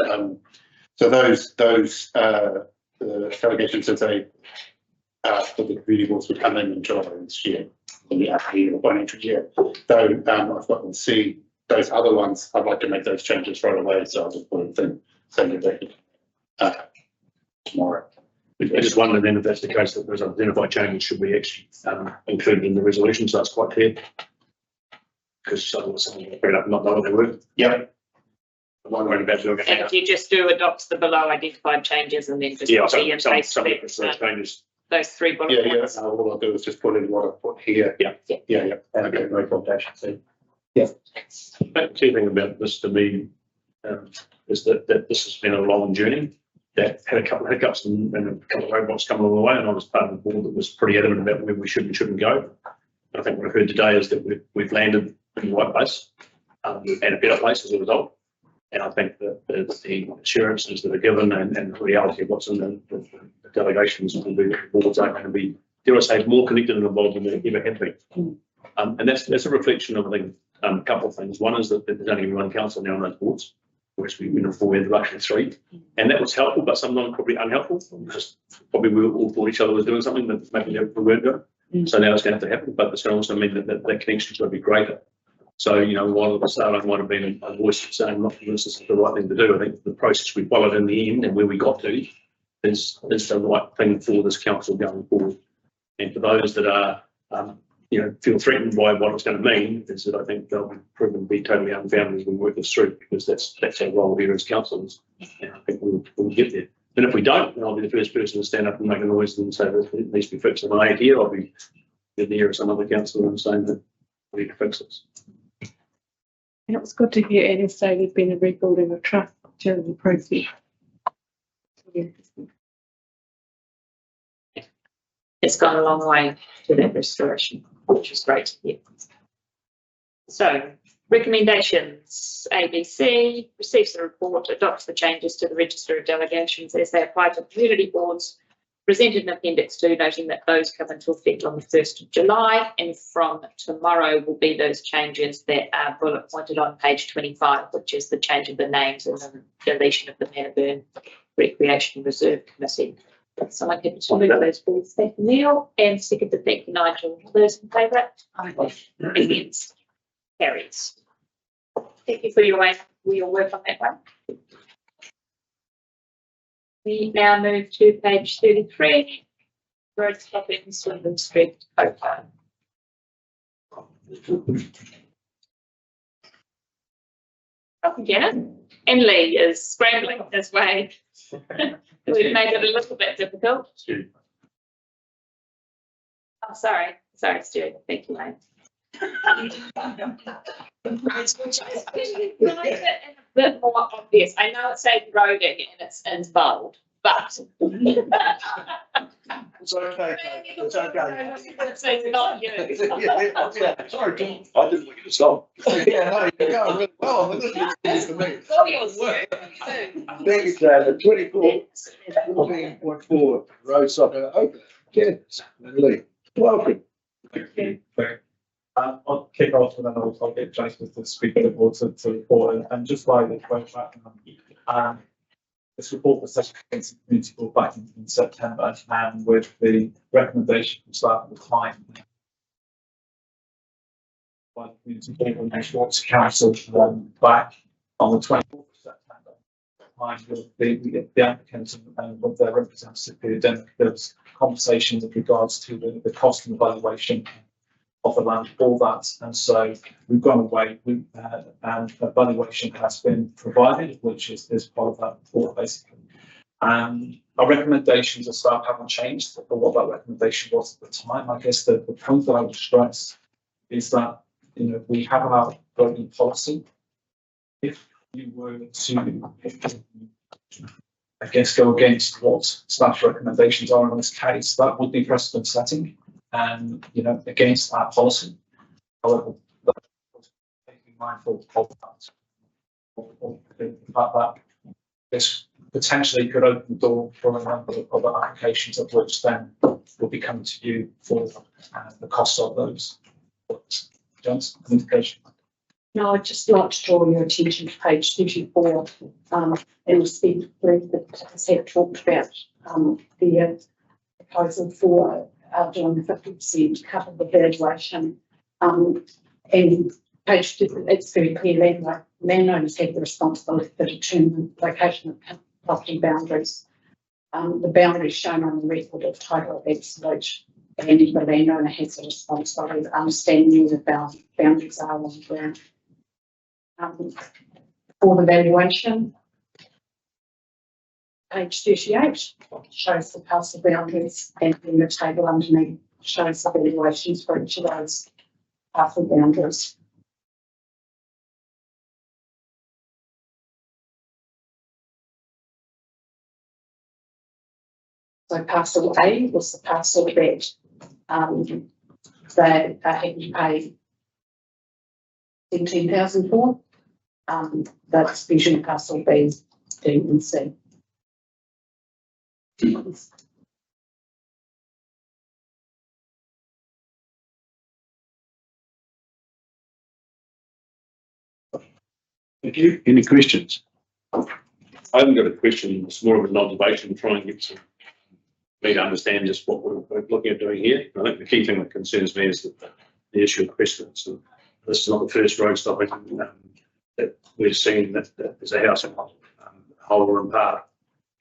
so those the delegation says that the community boards would come in July this year, in the financial year. So I've got to see those other ones. I'd like to make those changes right away. So I'll just put them send it back tomorrow. I just wonder then if that's the case, that those identified changes should be actually included in the resolution, so it's quite clear. Because otherwise, someone will pick it up and not know what they were. Yep. I'm not worried about doing And it. if you just do adopt the below identified changes and then just Yeah, copy and paste some it, changes. those 3 bullet Yeah, yeah. points. All I'll do is just put in what I put here. Yeah. Yeah. Okay, recommendation, so. The key thing about this to me is that this has been a long journey that had a couple of hiccups and a couple of roadblocks coming along the way, and I was part of the board that was pretty adamant about where we should and shouldn't go. I think what I've heard today is that we've landed in the right place and a better place as a result. And I think that the assurances that are given and the reality of what's in the delegations will be the boards are going to be, dare I say, more connected and involved than they ever have been. And that's a reflection of, I think, a couple of things. One is that there's only one council now on those boards, which we went before we had actually 3. And that was helpful, but sometimes probably unhelpful. Just probably we all thought each other was doing something that maybe we weren't doing. So now it's going to have to happen, but it's going to also mean that connection is going to be greater. So, while at the start I might have been a voice saying, not this is the right thing to do, I think the process we followed in the end and where we got to is the right thing for this council going forward. And for those that are, feel threatened by what it's going to mean, is that I think they'll be proven to be totally unfounded as we work this through, because that's our role here as councillors. And I think we'll get there. And if we don't, then I'll be the first person to stand up and make a noise and say that it needs to be fixed. And when I ain't here, I'll be near some other councillor and saying that we need to fix this. And it was good to hear Anna say there's been a rebuilding of trust during the process. It's gone a long way to that restoration, which is great to hear. So, recommendations: ABC receives the report, adopts the changes to the register of delegations as they apply to community boards, presented in Appendix 2, noting that those come into effect on the 1st of July, and from tomorrow will be those changes that are bullet pointed on page 25, which is the change of the names and the deletion of the Mannaburn Recreation Reserve Committee. So I can move those, please. Thank you, Neil, and second to thank you, Nigel. All those in favour? Against? Carries. Thank you for your work on that one. We now move to page 33, road stopping in Swindon Street, Coco. Oh, Janet. And Lee is scrambling his way. We've made it a little bit difficult. Oh, sorry, Stuart. Thank you, mate. It's a bit more obvious. I know it says roading and it's in bold, but It's okay. It's okay. it's not you. Sorry, Tom. I didn't want you to stop. Yeah, no, you're going really well. I'm looking for me. Oh, you're Stuart. Thank you, David. 14.4 road soccer open. Yes, Lee. Welcome. Thank you. I'll kick off and then I'll get Jason to speak to the board to report and just like the back. This report was session against the community board back in September, and with the recommendation from staff at the time by the community board and the council back on the 24th of September. With the applicant and with their representative, there was conversation with regards to the cost and evaluation of the land for that, and so we've gone away and a valuation has been provided, which is part of that report basically. Our recommendations of staff haven't changed for what that recommendation was at the time. I guess the point that I would stress is that we have our voting policy. If you were to, I guess, go against what staff recommendations are in this case, that would be precedent setting and, against our policy. However, being mindful of that, of the fact that this potentially could open the door for a number of other applications of which then will be coming to you for the cost of those. John's an indication. No, I'd just like to draw your attention to page 34, and specifically that has had talked about, the proposal for, doing the 50% cut of the valuation. And page, it's very clear landowners have the responsibility to determine the location of property boundaries. The boundaries shown on the record of title are absolute, and the landowner has the responsibility of understanding where the boundaries are on the ground. For the valuation, page 38 shows the parcel boundaries, and then the table underneath shows the valuations for each of those parcel boundaries. So parcel A was the parcel that they had to pay 17,000 for. That's vision parcel B, D and C. Thank you. Any questions? I haven't got a question. It's more of an observation, trying to get some me to understand just what we're looking at doing here. I think the key thing that concerns me is that the issue of precedence. And this is not the first road stopping that we've seen that there's a house in Holder and Park,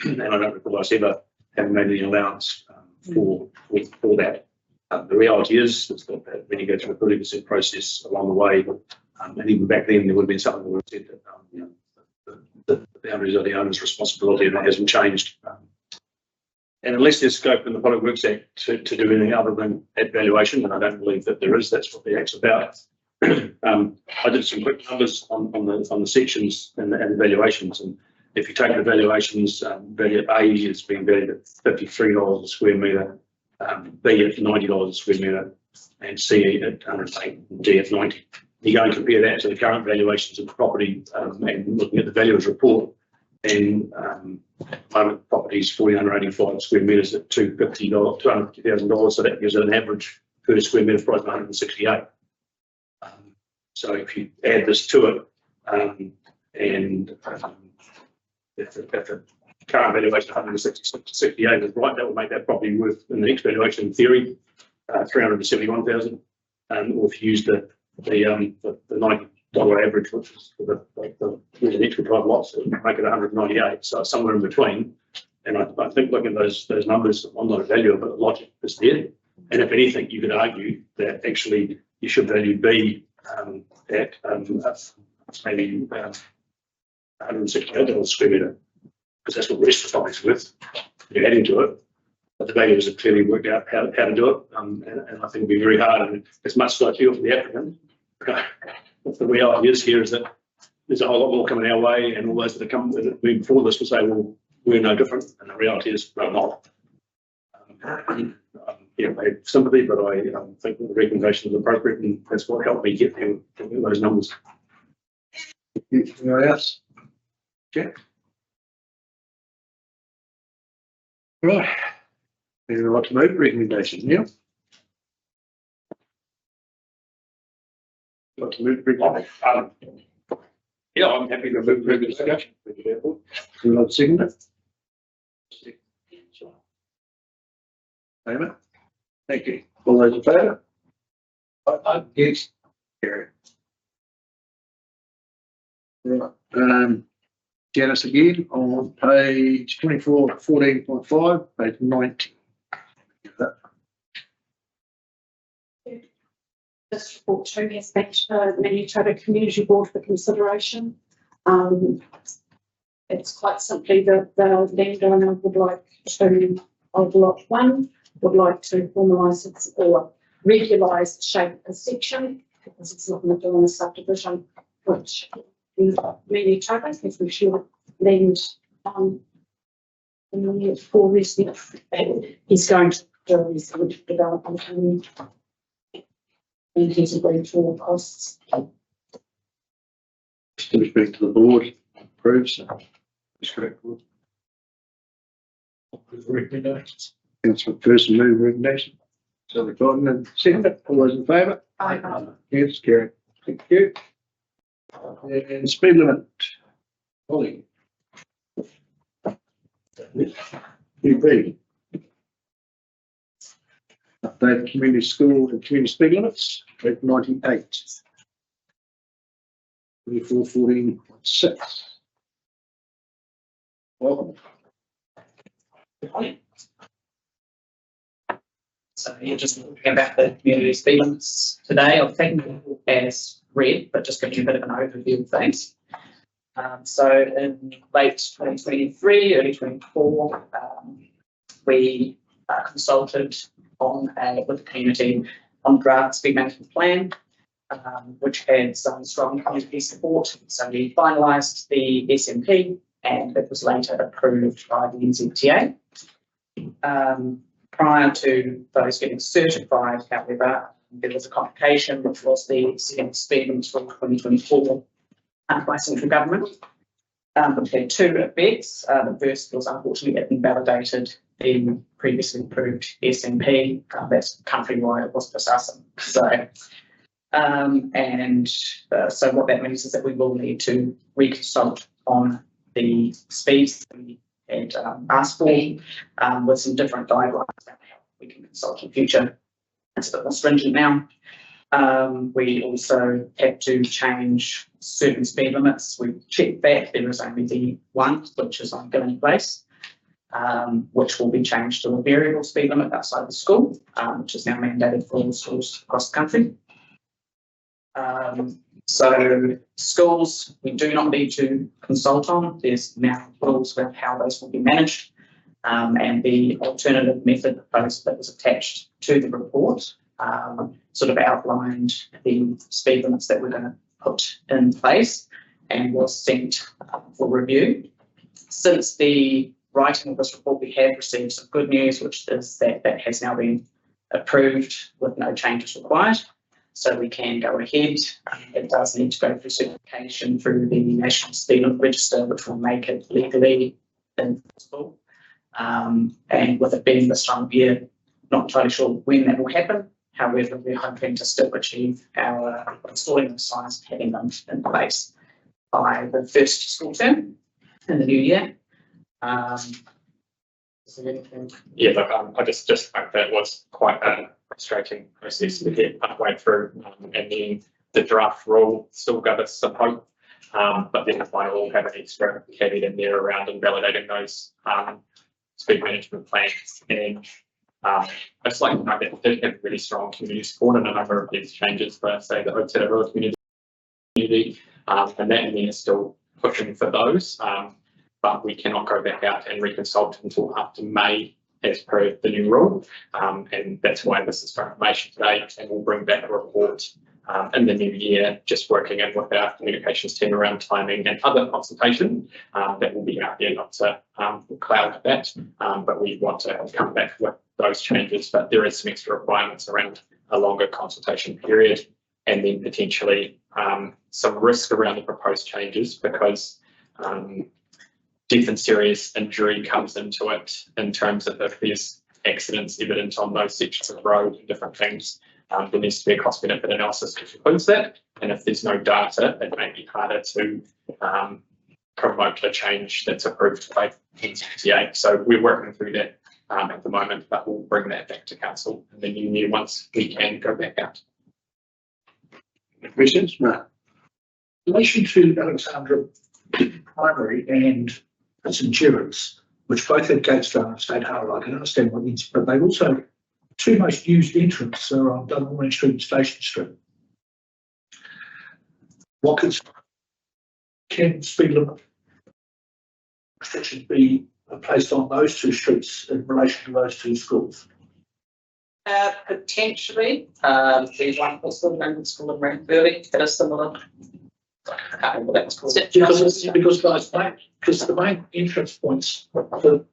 and I don't recall us ever having made any allowance for that. The reality is that when you go through a 30% process along the way, and even back then there would have been something that would have said that the boundaries are the owner's responsibility, and that hasn't changed. And unless there's scope in the Public Works Act to do anything other than add valuation, and I don't believe that there is, that's what the Act's about. I did some quick numbers on the sections and the valuations, and if you take the valuations, value A is being valued at $53 a square metre, B at $90 a square metre, and C at 108, and D at 90. You go and compare that to the current valuations of the property, and looking at the valuer's report, and private properties 1,485 square metres at $250,000, so that gives it an average per square metre price of 168. So if you add this to it, and if the current valuation of 168 is right, that will make that property worth, in the next valuation in theory, 371,000. Or if you use the $90 average, which is for the residential type lots, it would make it 198. So somewhere in between. And I think looking at those numbers, I'm not a valuer, but the logic is there. And if anything, you could argue that actually you should value B at maybe $168 a square metre, because that's what the rest of the property's worth. You're adding to it, but the valuers have clearly worked out how to do it, and I think it'll be very hard. And as much as I feel for the applicant, the reality is here is that there's a whole lot more coming our way, and all those that have come before this will say, well, we're no different, and the reality is we're not. Yeah, I have sympathy, but I think that the recommendation is appropriate, and that's what helped me get there with those numbers. Anyone else? Jack? Right. Anyone want to move the recommendation? Neil? Want to move the recommendation? Yeah, I'm happy to move the discussion. You want to second it? Payment? Thank you. All those in favour? Yes. Carry. Right. Janice again on page 24, 14.5, page 90. This report too has been to the Manitoba Community Board for consideration. It's quite simply that the landowner would like to, of lot 1, would like to formalise its or regulise the shape of the section, because it's looking at doing a subdivision, which Manitoba, if we should land for residents, he's going to do a residential development and he's agreed to all costs. Still speak to the board, approves. That's correct. Recommendations. Councillor Pearson move recommendation. So recording and second it. All those in favour? Aye. Yes, carry. Thank you. And speed limit. Holly. UP. Update community school and community speed limits, rate 98. 2414.6. Welcome. So you're just looking about the community speed limits today. I've taken them as read, but just giving you a bit of an overview of things. So in late 2023, early 24, we consulted with the community on draft speed management plan, which had some strong community support. So we finalised the SMP and it was later approved by the NZTA. Prior to those getting certified, however, there was a complication, which was the second speed limits from 2024 by central government, which had two effects. The first was unfortunately it invalidated the previously approved SMP. That's countrywide, it was Passassin. So, so what that means is that we will need to reconsult on the speeds that we had asked for, with some different guidelines that we can consult in future. It's a bit more stringent now. We also had to change certain speed limits. We checked that there is only the one, which is on Gilling Place, which will be changed to a variable speed limit outside the school, which is now mandated for all schools across the country. So schools, we do not need to consult on. There's now rules about how those will be managed, and the alternative method proposed that was attached to the report sort of outlined the speed limits that we're going to put in place and was sent for review. Since the writing of this report, we have received some good news, which is that that has now been approved with no changes required. So we can go ahead. It does need to go through certification through the National Speed Limit Register, which will make it legally enforceable. And with it being this time of year, not entirely sure when that will happen. However, we're hoping to still achieve our installing the signs and having them in place by the first school term in the new year. Is there anything? Yeah, look, I just think that was quite a frustrating process to get partway through, and then the draft rule still gave us some hope, but then the final will have an extra caveat in there around invalidating those speed management plans. And I just like to know that we did have really strong community support and a number of these changes for, say, the Aotearoa community, and that is still pushing for those. But we cannot go back out and reconsult until after May as per the new rule. And that's why this is for information today, and we'll bring back a report in the new year, just working in with our communications team around timing and other consultation that will be out there, not to cloud that, but we want to come back with those changes. But there is some extra requirements around a longer consultation period, and then potentially some risk around the proposed changes, because death and serious injury comes into it in terms of if there's accidents evident on those sections of road and different things. There needs to be a cost benefit analysis which includes that, and if there's no data, it may be harder to promote a change that's approved by NZTA. So we're working through that at the moment, but we'll bring that back to council in the new year once we can go back out. Questions? No. In relation to Alexandra Primary and St Gerard's, which both had gates down on State Highway, I can understand what needs, but they've also, two most used entrants are on Dunwoody Street and Station Street. What can speed limit restrictions be placed on those two streets in relation to those two schools? Potentially, there's one also in school in Ranfurly that is similar. I can't remember what that was called. Because the main entrance points for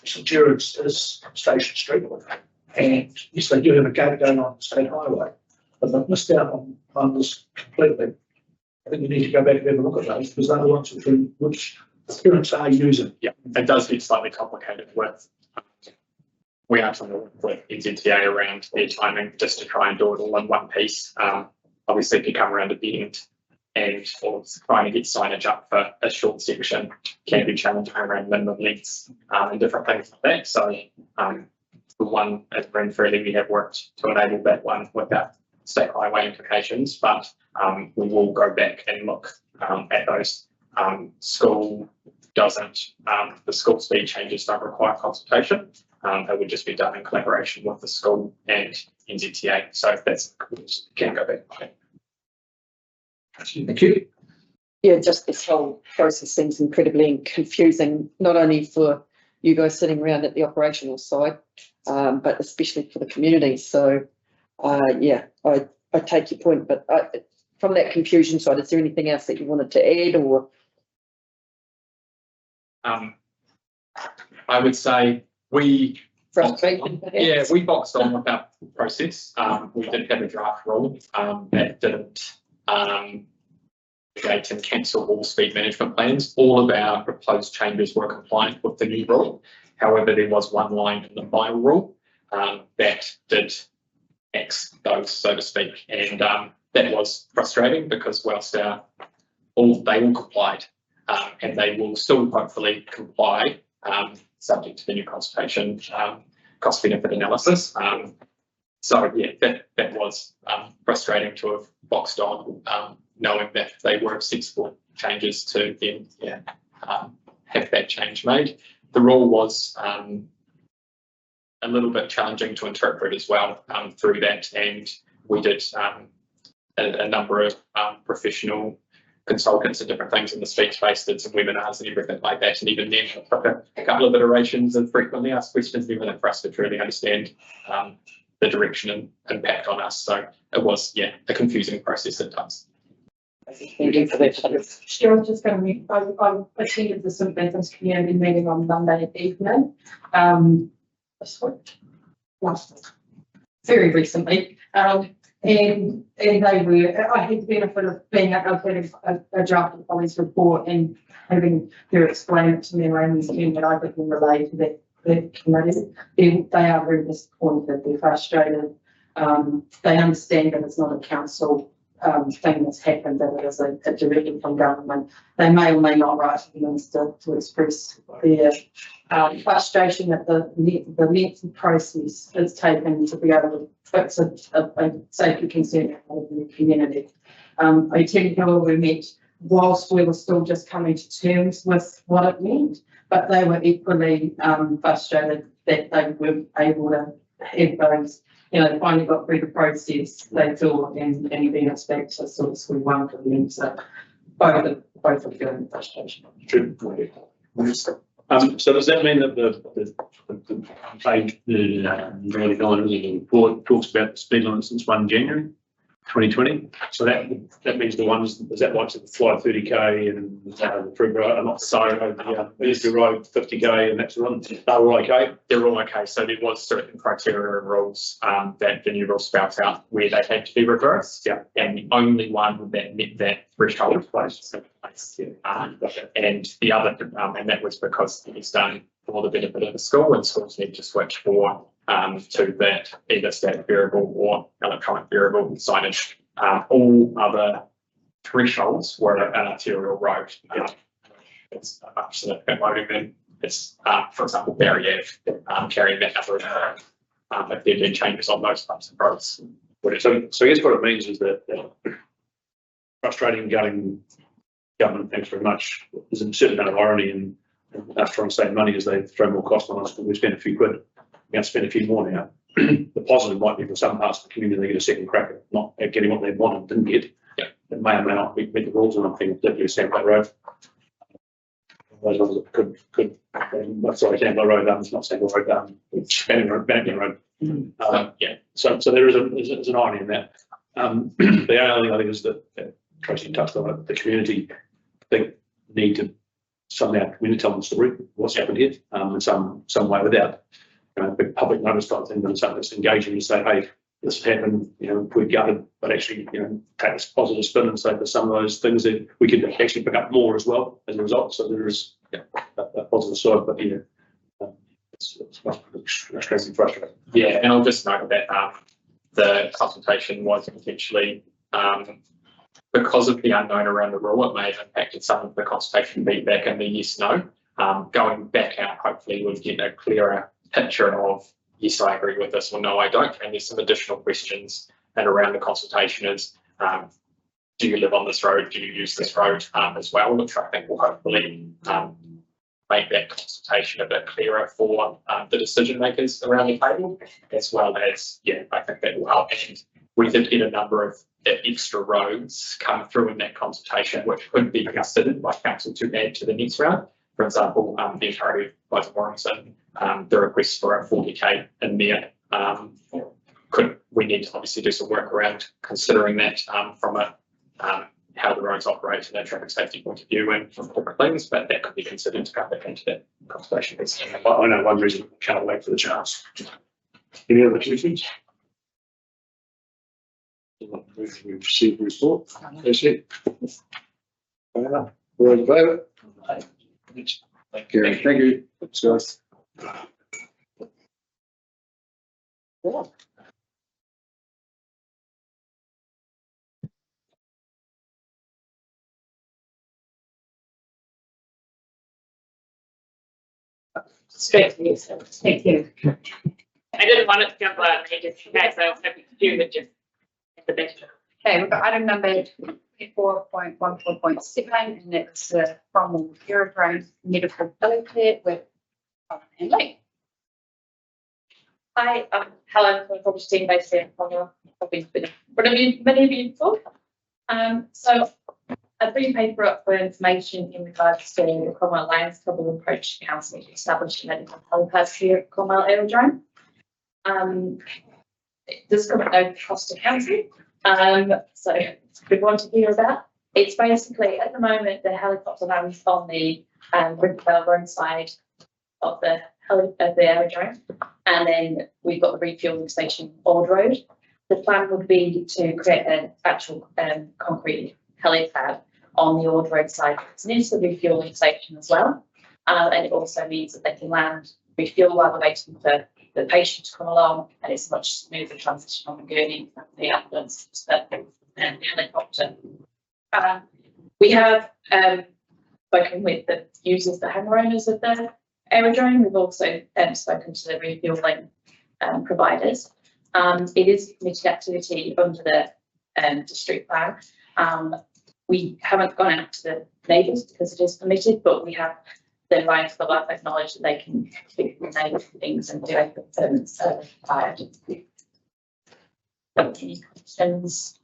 St Gerard's is Station Street, and yes, they do have a gate going on the State Highway, but they've missed out on this completely. I think you need to go back and have a look at those, because they're the ones which parents are using. Yeah, it does get slightly complicated with. We are trying to work with NZTA around their timing just to try and do it all in one piece. Obviously, if you come around at the end, and or trying to get signage up for a short section can be challenging around minimum lengths and different things like that. So the one at Renfrew, we have worked to enable that one without state highway implications, but we will go back and look at those. School doesn't, the school speed changes don't require consultation. It would just be done in collaboration with the school and NZTA. So if that's, can go back. Thank you. Yeah, just this whole process seems incredibly confusing, not only for you guys sitting around at the operational side, but especially for the community. So, yeah, I take your point, but from that confusion side, is there anything else that you wanted to add or? I would say we Frustrating, perhaps? Yeah, we boxed on with our process. We did have a draft rule that didn't create and cancel all speed management plans. All of our proposed changes were compliant with the new rule. However, there was one line in the final rule that did X those, so to speak, and that was frustrating because whilst they all complied, and they will still hopefully comply, subject to the new consultation cost benefit analysis. So yeah, that was frustrating to have boxed on, knowing that they were sensible changes to then have that change made. The rule was a little bit challenging to interpret as well through that, and we did a number of professional consultants and different things in the speech space, did some webinars and everything like that, and even then took a couple of iterations and frequently asked questions, and everything for us to truly understand the direction and impact on us. So it was, a confusing process at times. Thank you for that. Sure, I was just going to, I attended the St. Vincent's community meeting on Monday evening. Very recently. And they were, I had the benefit of being a draft of Polly's report and having her explain it to me around this and that I could relate to that committee. They are very disappointed, they're frustrated. They understand that it's not a council thing that's happened, that it is a directive from government. They may or may not write to the minister to express their frustration at the lengthy process it's taken to be able to fix a safety concern in the community. I tell you how we met whilst we were still just coming to terms with what it meant, but they were equally frustrated that they weren't able to have those, finally got through the process, they feel, and then it's back to sort of square one for them. So both are feeling frustration. True. So does that mean that the page really going in the report talks about the speed limit since 1 January 2020? So that means the ones, is that like the fly 30k and the free road, not sorry, the road 50k and that's one, they're all okay? They're all okay. So there was certain criteria and rules that the new rule spouts out where they had to be reversed. Yeah. And the only one that met that threshold was and the other, and that was because it was done for the benefit of the school, and schools need to switch for to that either static variable or electronic variable signage. All other thresholds were an arterial road. It's a much significant loading than it's, for example, barrier carrying that number of if there have been changes on those types of roads. So I guess what it means is that frustrating going government, thanks very much, there's a certain amount of irony in us trying to save money as they throw more cost on us, but we spend a few quid. We're going to spend a few more now. The positive might be for some parts of the community, they get a second crack at not getting what they wanted, didn't get. Yeah. It may or may not meet the rules, and I'm thinking particularly Sandblow Road. Those ones that could, sorry, Sandblow Road, it's not Sandblow Road, it's Bannigan Road. So there is an irony in that. The only thing I think is that Tracy touched on it, the community need to somehow we need to tell them the story, what's happened here, in some way without big public notice type thing, but something that's engaging and say, hey, this has happened, we're gutted, but actually, take this positive spin and say for some of those things that we could actually pick up more as well as a result. So there is a positive side, but it's extremely frustrating. Yeah, and I'll just note that the consultation was potentially because of the unknown around the rule, it may have impacted some of the consultation feedback and the yes, no. Going back out, hopefully we'll get a clearer picture of, yes, I agree with this, or no, I don't. And there's some additional questions and around the consultation is, do you live on this road? Do you use this road as well? Which I think will hopefully make that consultation a bit clearer for the decision makers around the table, as well as, yeah, I think that will help. And we did get a number of extra roads come through in that consultation, which could be considered by council to add to the next round. For example, the entirety of Liza Warrington, the request for a 40k in there. We need to obviously do some work around considering that from a how the roads operate from a traffic safety point of view and from corporate things, but that could be considered to come back into that consultation piece. I know one reason we can't wait for the chance. Any other questions? We've received the report. That's it. We're in favour. Thank you. Thank you. Thanks, guys. Straight to you, so thank you. I didn't want it to jump out, I just, guys, I was hoping to do it just the better. Okay, we've got item number 24.14.7, and it's the Cromwell Aerodrome Medical Helipad with and Lee. Hi, Helen from the Property Team based here in Cromwell. I've been with many of you before. So a brief paper up for information in regards to the Cromwell Lions Club will approach council to establish a medical helipad here at Cromwell Aerodrome. This comes at no cost to council. So we want to hear about. It's basically at the moment the helicopter lands on the Recording roadside of the aerodrome, and then we've got the refueling station Old Road. The plan would be to create an actual concrete helipad on the Old Road side. It's near to the refueling station as well, and it also means that they can land, refuel while they're waiting for the patient to come along, and it's a much smoother transition on the gurney from the ambulance and the helicopter. We have spoken with the users, the hangar owners of the aerodrome. We've also spoken to the refueling providers. It is a permitted activity under the district plan. We haven't gone out to the neighbours because it is permitted, but we have the Lions Club have acknowledged that they can speak to the neighbours for things and do it permits required. Any questions?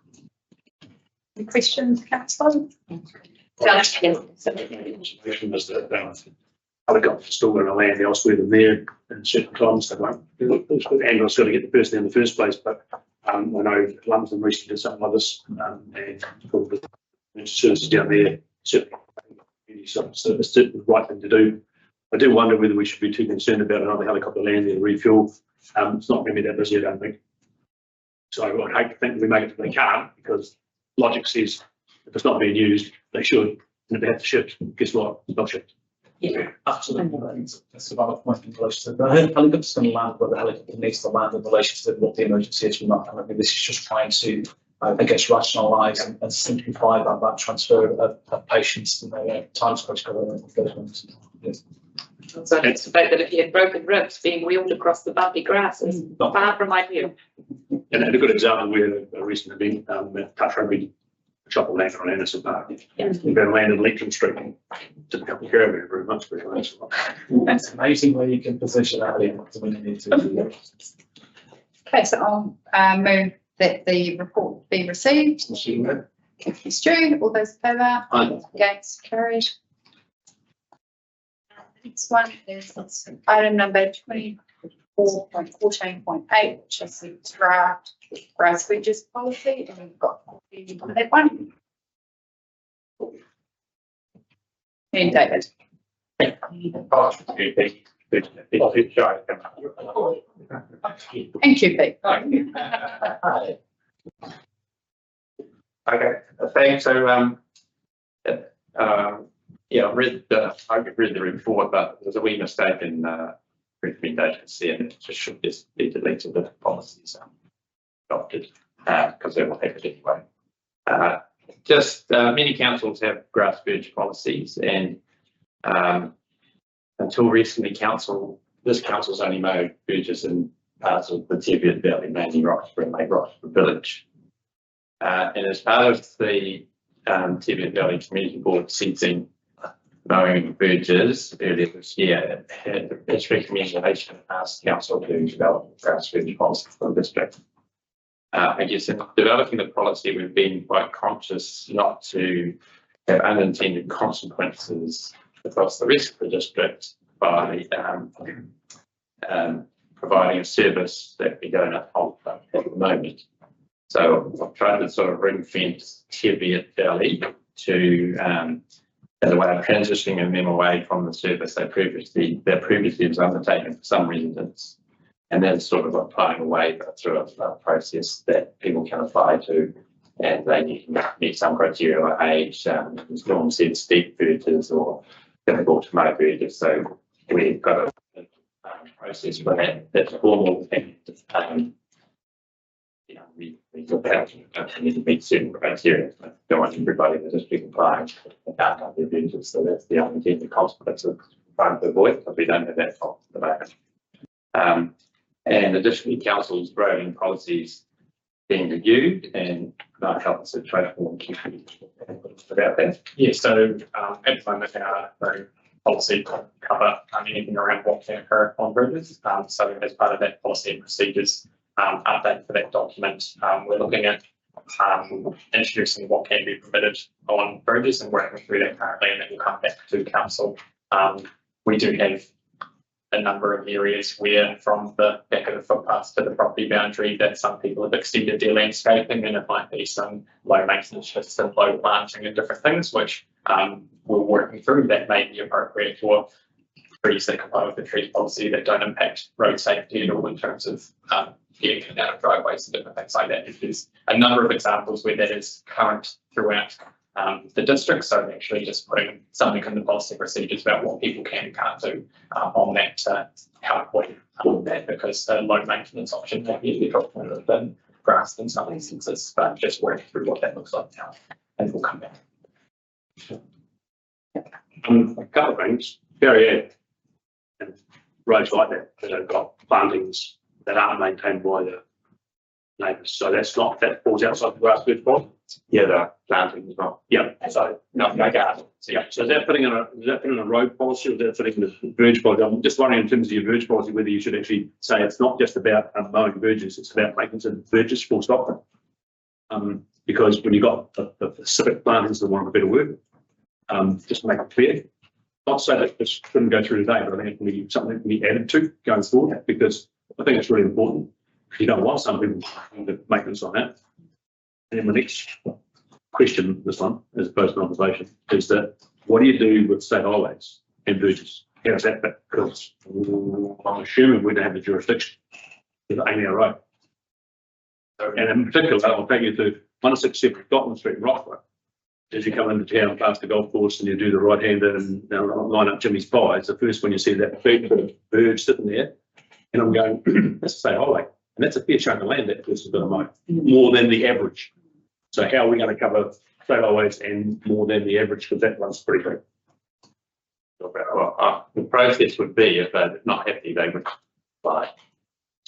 Any questions, councillor? Information is that helicopters stored in a land elsewhere than there in certain times. They won't. The ambulance got to get the person in the first place, but I know London recently did something like this, and the services down there certainly it's the right thing to do. I do wonder whether we should be too concerned about another helicopter landing and refuel. It's not going to be that busy, I don't think. So I would hate to think we make it, they can't, because logic says if it's not being used, they should. And if they have to shift, guess what? It's not shipped. Yeah, absolutely. That's about a point in relation to the helicopter's going to land, but the helicopter needs to land in relation to what the emergency is. I mean, this is just trying to, I guess, rationalise and simplify that transfer of patients and their time critical engagement. Yes. So it's the fact that if you had broken ribs being wheeled across the bumpy grass is far from ideal. And a good example, we had a recent event at Touch Rugby, a chopper landed on Anderson Park. We've been landed in Leitrim Street. Didn't help the care very much, very much. That's amazing where you can position that when you need to. Okay, so I'll move that the report be received. Thank you, Stu. All those in favour? Aye. Against? Carried. The next one is item number 24.14.8, which is the draft grass bridges policy, and we've got that one. And David. Thank you, Pete. Okay, thanks. So, yeah, I read the report, but there's a wee mistake in recommendations here, and it just should just be deleted if policies adopted, because they will have it anyway. just, many councils have grass verge policies and, until recently this council's only mowed verges in parts of the Teviot Valley, mainly Roxburgh and Lake Roxburgh Village. And as part of the Teviot Valley Community Board ceasing mowing verges earlier this year, it had its recommendation asked council to develop a grass verge policy for the district. I guess in developing the policy, we've been quite conscious not to have unintended consequences across the rest of the district by providing a service that we don't uphold at the moment. So I've tried to sort of ring fence Teviot Valley to as a way of transitioning them away from the service that previously was undertaken for some residents. And then sort of applying a waiver through a process that people can apply to, and they need to meet some criteria like age, as Norm said, steep verges or difficult to mow verges. So we've got a process for that that's formal and we look at need to meet certain criteria. I don't want everybody in the district applying to count up their verges, so that's the unintended consequence of trying to avoid, because we don't have that fault at the moment. And additionally, council's roading policies being reviewed, and Mark help us to try to about that. Yeah, so at the moment our road policy cover anything around what can occur on bridges. So as part of that policy and procedures update for that document, we're looking at introducing what can be permitted on bridges and working through that currently, and then we'll come back to council. We do have a number of areas where from the back of the footpaths to the property boundary that some people have extended their landscaping, and it might be some low maintenance, just some low planting and different things, which we're working through that may be appropriate for trees that comply with the tree policy that don't impact road safety at all in terms of getting in and out of driveways and different things like that. There's a number of examples where that is current throughout the district, so I'm actually just putting something in the policy procedures about what people can and can't do on that to help with that, because a low maintenance option may be a better alternative than grass in some instances, but just working through what that looks like now, and we'll come back. A couple of things, and roads like that have got plantings that aren't maintained by the neighbours, so that falls outside the grass verge policy. Yeah, the planting as well. Yeah, so no garden. Yeah, so is that fitting in a road policy, or is that fitting in a verge policy? I'm just wondering in terms of your verge policy whether you should actually say it's not just about mowing verges, it's about making some verges full stop. Because when you got the specific plantings that want a better word, just to make it clear. Not say that this shouldn't go through today, but I think it can be something that can be added to going forward, because I think it's really important. You don't want some people to maintenance on that. And then the next question, this one, as opposed to an observation, is that what do you do with state highways and verges? How does that fit? Because I'm assuming we don't have the jurisdiction to aim our road. And in particular, I'll take you to 167 Scotland Street in Roxburgh. As you come into town past the golf course and you do the right hander and line up Jimmy's Pie, it's the first when you see that big verge sitting there. And I'm going, that's a state highway. And that's a fair chunk of land that person's got to mow, more than the average. So how are we going to cover state highways and more than the average? Because that one's pretty big. Well, the process would be, if they're not happy, they would apply.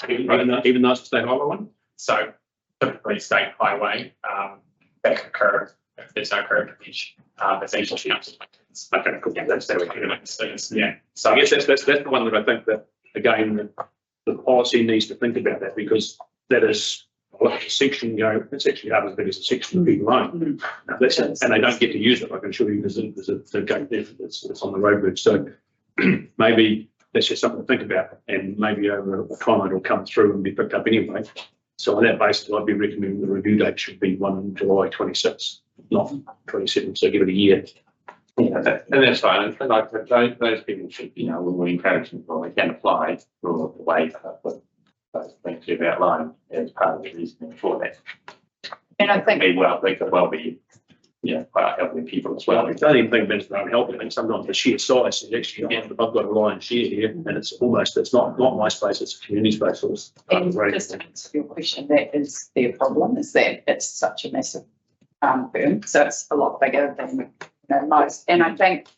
Even though it's a state highway one? So typically state highway, that could occur if there's no curb beach. It's actually yeah. So I guess that's the one that I think that, again, the policy needs to think about that, because that is a section it's actually half as big as a section of people own. And they don't get to use it, I can assure you, there's a gate there that's on the road bridge. So maybe that's just something to think about, and maybe over time it'll come through and be picked up anyway. So on that basis, I'd be recommending the review date should be 1 July 26, not 27, so give it a year. Yeah, and that's fine. And like those people should, we'll encourage them, well, they can apply for the waiver, but those things you've outlined as part of the reasoning for that. And I think They could well be, quite helping people as well. I don't even think it's about helping. I think sometimes the sheer size is actually, I've got a lion's share here, and it's not my space, it's a community space. And just to answer your question, that is their problem, is that it's such a massive firm, so it's a lot bigger than, you know, most. And I think,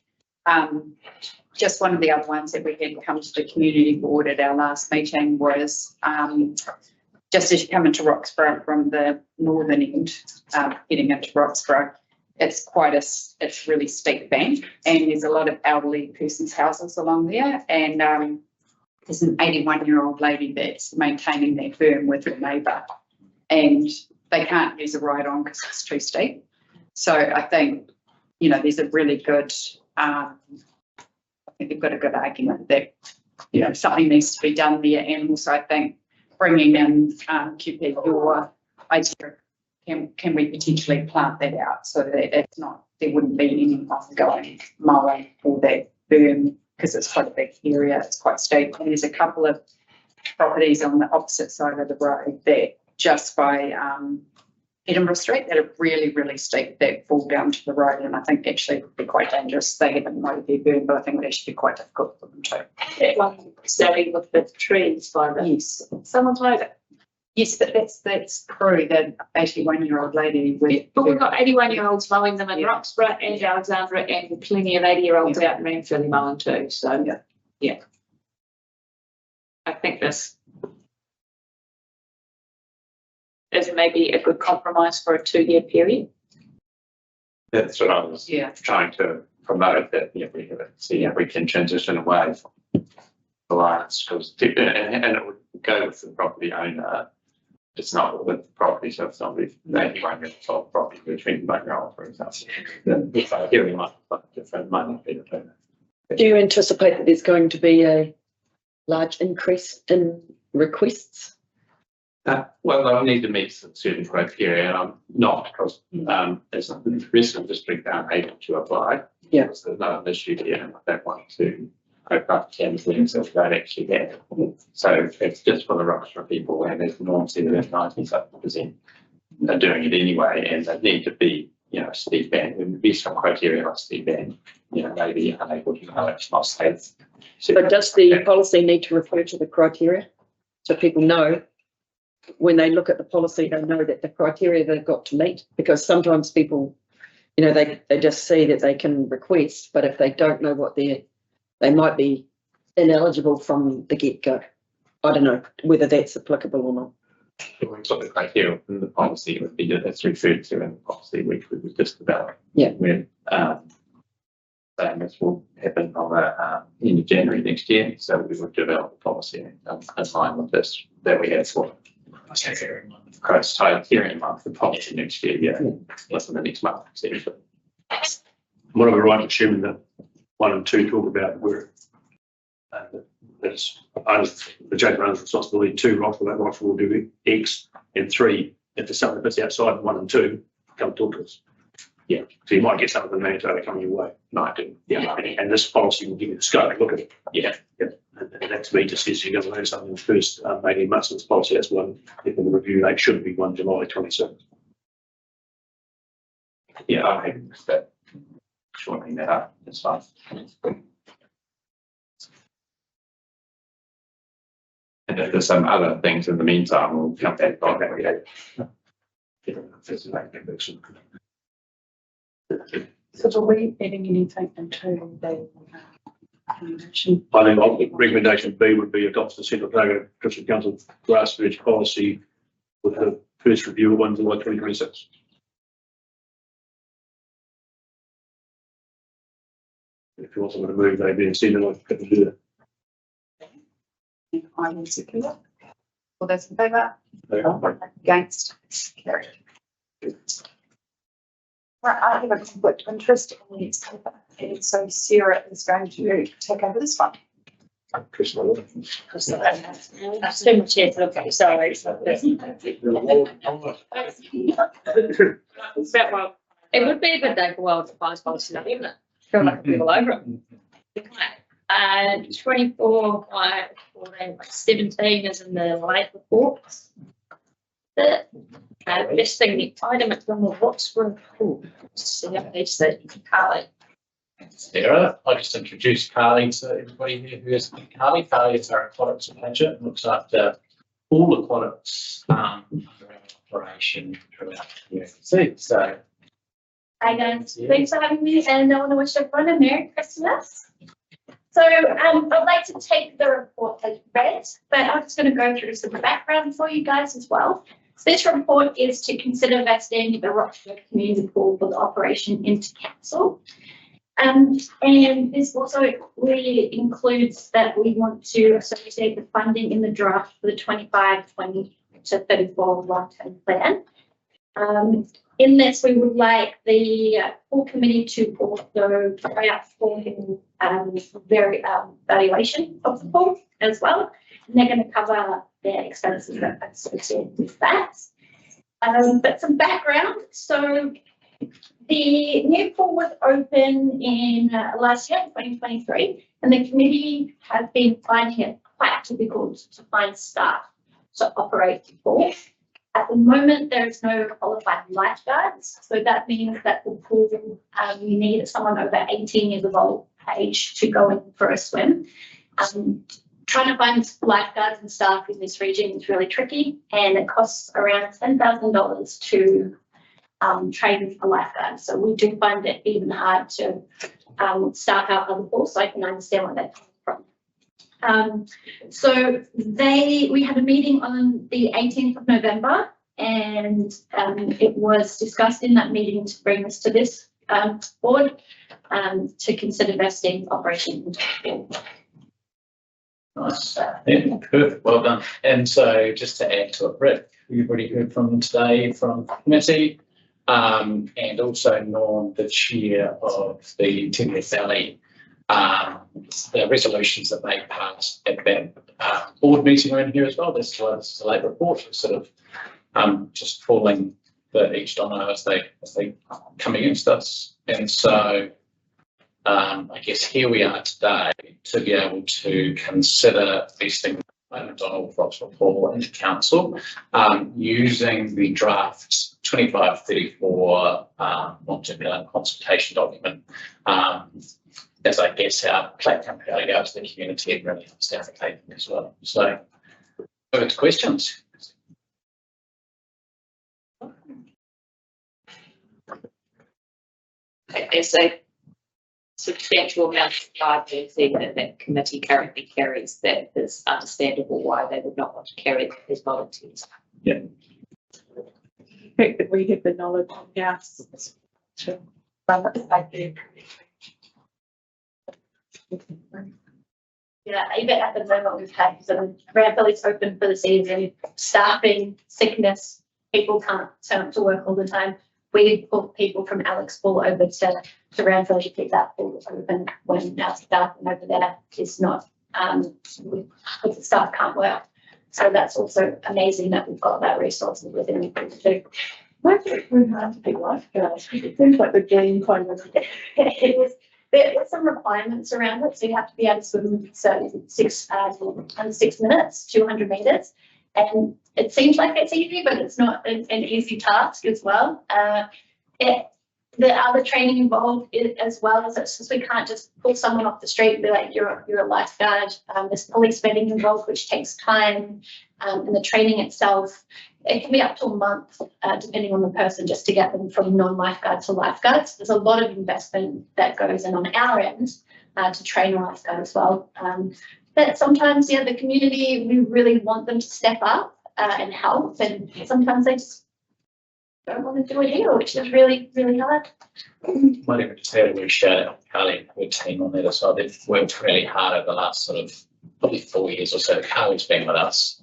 just one of the other ones that we had come to the community board at our last meeting was, just as you come into Roxburgh from the northern end, heading into Roxburgh, it's it's really steep bank, and there's a lot of elderly person's houses along there, and there's an 81-year-old lady that's maintaining their firm with her neighbour, and they can't use a ride on because it's too steep. So I think, you know, there's a really good, I think they've got a good argument that, you know, something needs to be done there, and also I think bringing in QP, your idea, can we potentially plant that out so that it's not, there wouldn't be any ongoing mowing for that berm, because it's quite a big area, it's quite steep, and there's a couple of properties on the opposite side of the road that just by Edinburgh Street that are really, really steep, that fall down to the road, and I think actually would be quite dangerous. They haven't mowed their berm, but I think it would actually be quite difficult for them to. That one, Sally, with the trees by the. Yes. Someone's mowed it. Yes, but that's Prue, the 81-year-old lady. But we've got 81-year-olds mowing them in Yeah. Roxburgh and Alexandra, and plenty of 80-year-olds out in Ranfurly mowing too, so. Yeah. I think this is maybe a good compromise for a 2-year period. That's what I was trying to promote, that, you know, we have see if we can transition away from alliance, because and it would go with the property owner. It's not with the property, so it's not with 81-year-old property, between 21-year-old, for example. If I hear him like different, might not be the thing. Do you anticipate that there's going to be a large increase in requests? Well, I need to meet some certain criteria, and I'm not, because as a resident district, I'm able to apply. Yeah. Because there's no issue here, and I don't want to open up 10 things that don't actually get. So it's just for the Roxburgh people, and there's normally about 97% are doing it anyway, and they need to be, you know, steep band. There would be some criteria like steep band, you know, maybe unable to know it's not safe. But does the policy need to refer to the criteria? So people know, when they look at the policy, they know that the criteria they've got to meet, because sometimes people, you know, they just see that they can request, but if they don't know what they might be ineligible from the get-go. I don't know whether that's applicable or not. If we put the criteria in the policy, it would be that it's referred to in the policy, which we was just about. Yeah. When this will happen on in January next year, so we would develop a policy in line with this that we had for criteria month, the policy next year, less than the next month, essentially. What am I right in assuming that 1 and 2 talk about where it's the joint owner's responsibility, 2, Roxburgh will do X, and 3, if there's something that's outside 1 and 2, come talk to us. Yeah, so you might get something mandatory coming your way. No, I do. Yeah, and this policy will give you the scope. Look at it. Yeah. And that to me just says you're going to learn something in the first 18 months of this policy. That's one, if in the review date should be 1 July 26. Yeah, I think that shortening that up is fine. And if there's some other things in the meantime, we'll come back on that. So are we adding anything into the recommendation? I think recommendation B would be adopt the Central Otago District Council grassroots policy with the first review of 1 July 2026. If you want someone to move, maybe instead of like to do that. I will second it. All those in favour? Against? Carried. Right, I have a conflict of interest in the next paper, and so Sarah is going to take over this one. There's too much here to look at, sorry. It's about, well, it would be a good day for World Supplies Policy, wouldn't it? Feel like people over it. Okay. 24 by 17 is in the late reports. This thing, the item at the Roxburgh report. See how page that Carly. Sarah, I just introduced Carly to everybody here who is Carly. Carly is our aquatics manager and looks after all aquatics under our operation throughout the UAC. So Hi guys, thanks for having me, and I want to wish everyone a Merry Christmas. So I'd like to take the report as read, but I'm just going to go through some background for you guys as well. So this report is to consider vesting the Rochford Community Pool for the operation into council. And this also really includes that we want to associate the funding in the draft for the 25-20 to 34 long-term plan. In this, we would like the full committee to also carry out formal valuation of the pool as well. And they're going to cover their expenses that are associated with that. But some background. So the new pool was open in last year, 2023, and the committee has been finding it quite difficult to find staff to operate the pool. At the moment, there is no qualified lifeguards, so that means that the pool, you need someone over 18 years of age to go in for a swim. Trying to find lifeguards and staff in this region is really tricky, and it costs around $10,000 to train a lifeguard. So we do find it even hard to staff out other pools, so I can understand where that comes from. So we had a meeting on the 18th of November, and it was discussed in that meeting to bring this to this board to consider vesting operation into the pool. Nice. Yeah, perfect. Well done. And so just to add to it, Rick, you've already heard from them today from the committee, and also Norm, the chair of the Tenerife Valley, the resolutions that they passed at that board meeting are in here as well. This was a late report, sort of just falling each domino as they come against us. And so I guess here we are today to be able to consider these things on all Fox report into council using the draft 2534 long-term plan consultation document as I guess our platform how to go to the community and really understand the thinking as well. So over to questions. There's a substantial amount of liability that that committee currently carries that is understandable why they would not want to carry that as volunteers. Yeah. The fact that we have the knowledge of gas to run it back there. Yeah, even at the moment we've had some Ramfilly's open for the season, staffing, sickness, people can't turn up to work all the time. We put people from Alex Pool over to Ramfilly to keep that pool open when our staffing over there is not, the staff can't work. So that's also amazing that we've got that resource within the pool too. Why is it really hard to be lifeguards? It seems like the game kind of. There's some requirements around it, so you have to be able to swim under 6 minutes, 200 meters, and it seems like it's easy, but it's not an easy task as well. The other training involved as well is that since we can't just pull someone off the street and be like you're a lifeguard, there's police vetting involved, which takes time, and the training itself. It can be up to a month, depending on the person, just to get them from non-lifeguard to lifeguards. There's a lot of investment that goes in on our end to train a lifeguard as well. But sometimes, yeah, the community, we really want them to step up and help, and sometimes they just don't want to do it here, which is really, really hard. Might even just add a wee shout out to Carly and her team on that as well. They've worked really hard over the last sort of probably 4 years or so. Carly's been with us.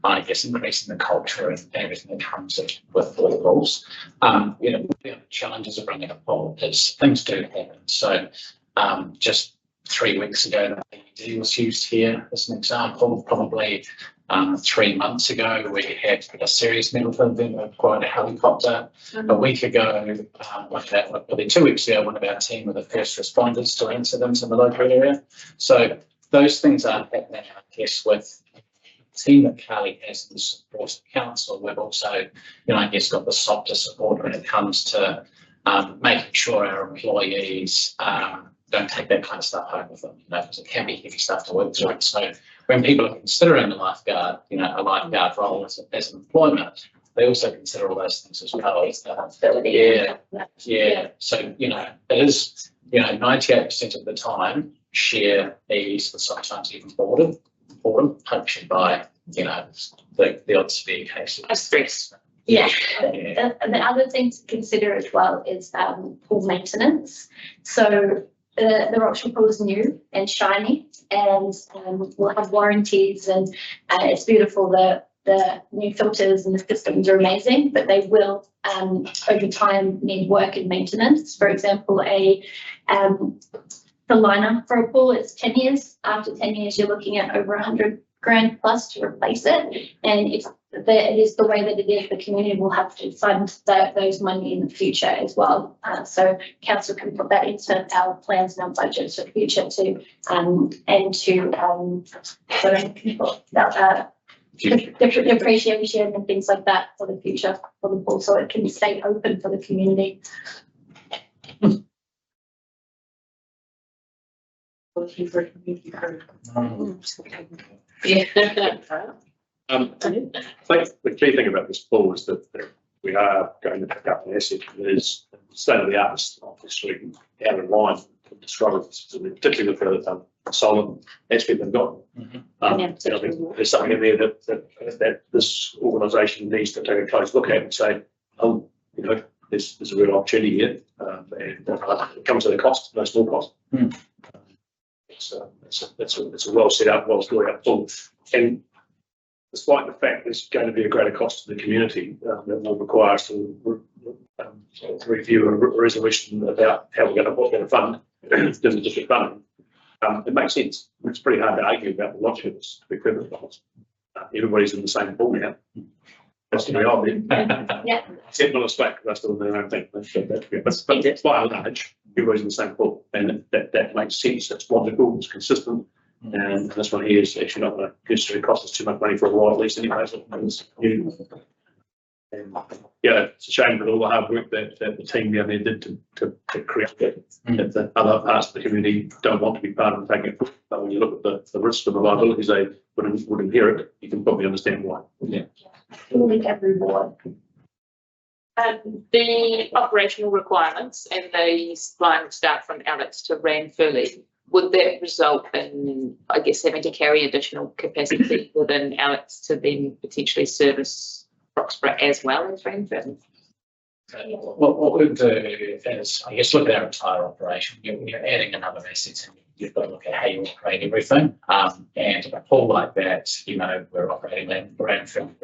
I guess increasing the culture and everything that comes with all the rules. The challenges of running a poll is things do happen. So just 3 weeks ago, the AED was used here as an example. Probably 3 months ago, we had a serious medical event that required a helicopter. A week ago, probably 2 weeks ago, one of our team were the first responders to incidents in the local area. So those things are happening, I guess, with team that Carly has in the support of council. We've also, I guess, got the softer support when it comes to making sure our employees don't take that kind of stuff home with them, because it can be heavy stuff to work through. So when people are considering a lifeguard, a lifeguard role as employment, they also consider all those things as well. Yeah. Yeah, so, you know, it is, you know, 98% of the time, share ease, and sometimes even boredom, punctured by, you know, the odd severe cases. Of stress. Yeah, and the other thing to consider as well is pool maintenance. So the Rockshore pool is new and shiny, and we'll have warranties, and it's beautiful. The new filters and the systems are amazing, but they will over time need work and maintenance. For example, the liner for a pool is 10 years. After 10 years, you're looking at over 100 grand plus to replace it. And if it is the way that it is, the community will have to fund those money in the future as well. So council can put that into our plans and our budgets for the future depreciation and things like that for the future for the pool, so it can stay open for the community. Yeah. I think the key thing about this pool is that we are going to pick up an asset that is state of the art, obviously out of line with the struggles, particularly with the solar aspect they've got. I think there's something in there that this organisation needs to take a close look at and say, oh, you know, there's a real opportunity here, and it comes at a cost, no small cost. It's a well set up, well thought out pool, and despite the fact there's going to be a greater cost to the community, that will require us to review a resolution about how we're going to fund the district funding. It makes sense. It's pretty hard to argue about the logic of this, to be perfectly honest. Everybody's in the same pool now. That's the reality. Yeah. Except not a spec, that's still their own thing. But by and large, everybody's in the same pool, and that makes sense. It's logical, it's consistent. And this one here is actually not going to cost us too much money for a while, at least anyway. And yeah, it's a shame that all the hard work that the team down there did to create that, that the other parts of the community don't want to be part of taking it. But when you look at the risks and the liabilities they would inherit, you can probably understand why. Yeah. Every board. The operational requirements and the supplying staff from Alex to Ranfurly, would that result in, I guess, having to carry additional capacity within Alex to then potentially service Roxburgh as well as Ranfurly? What we'll do is, I guess, look at our entire operation. You're adding another asset, and you've got to look at how you operate everything. And a pool like that, you know, we're operating around 11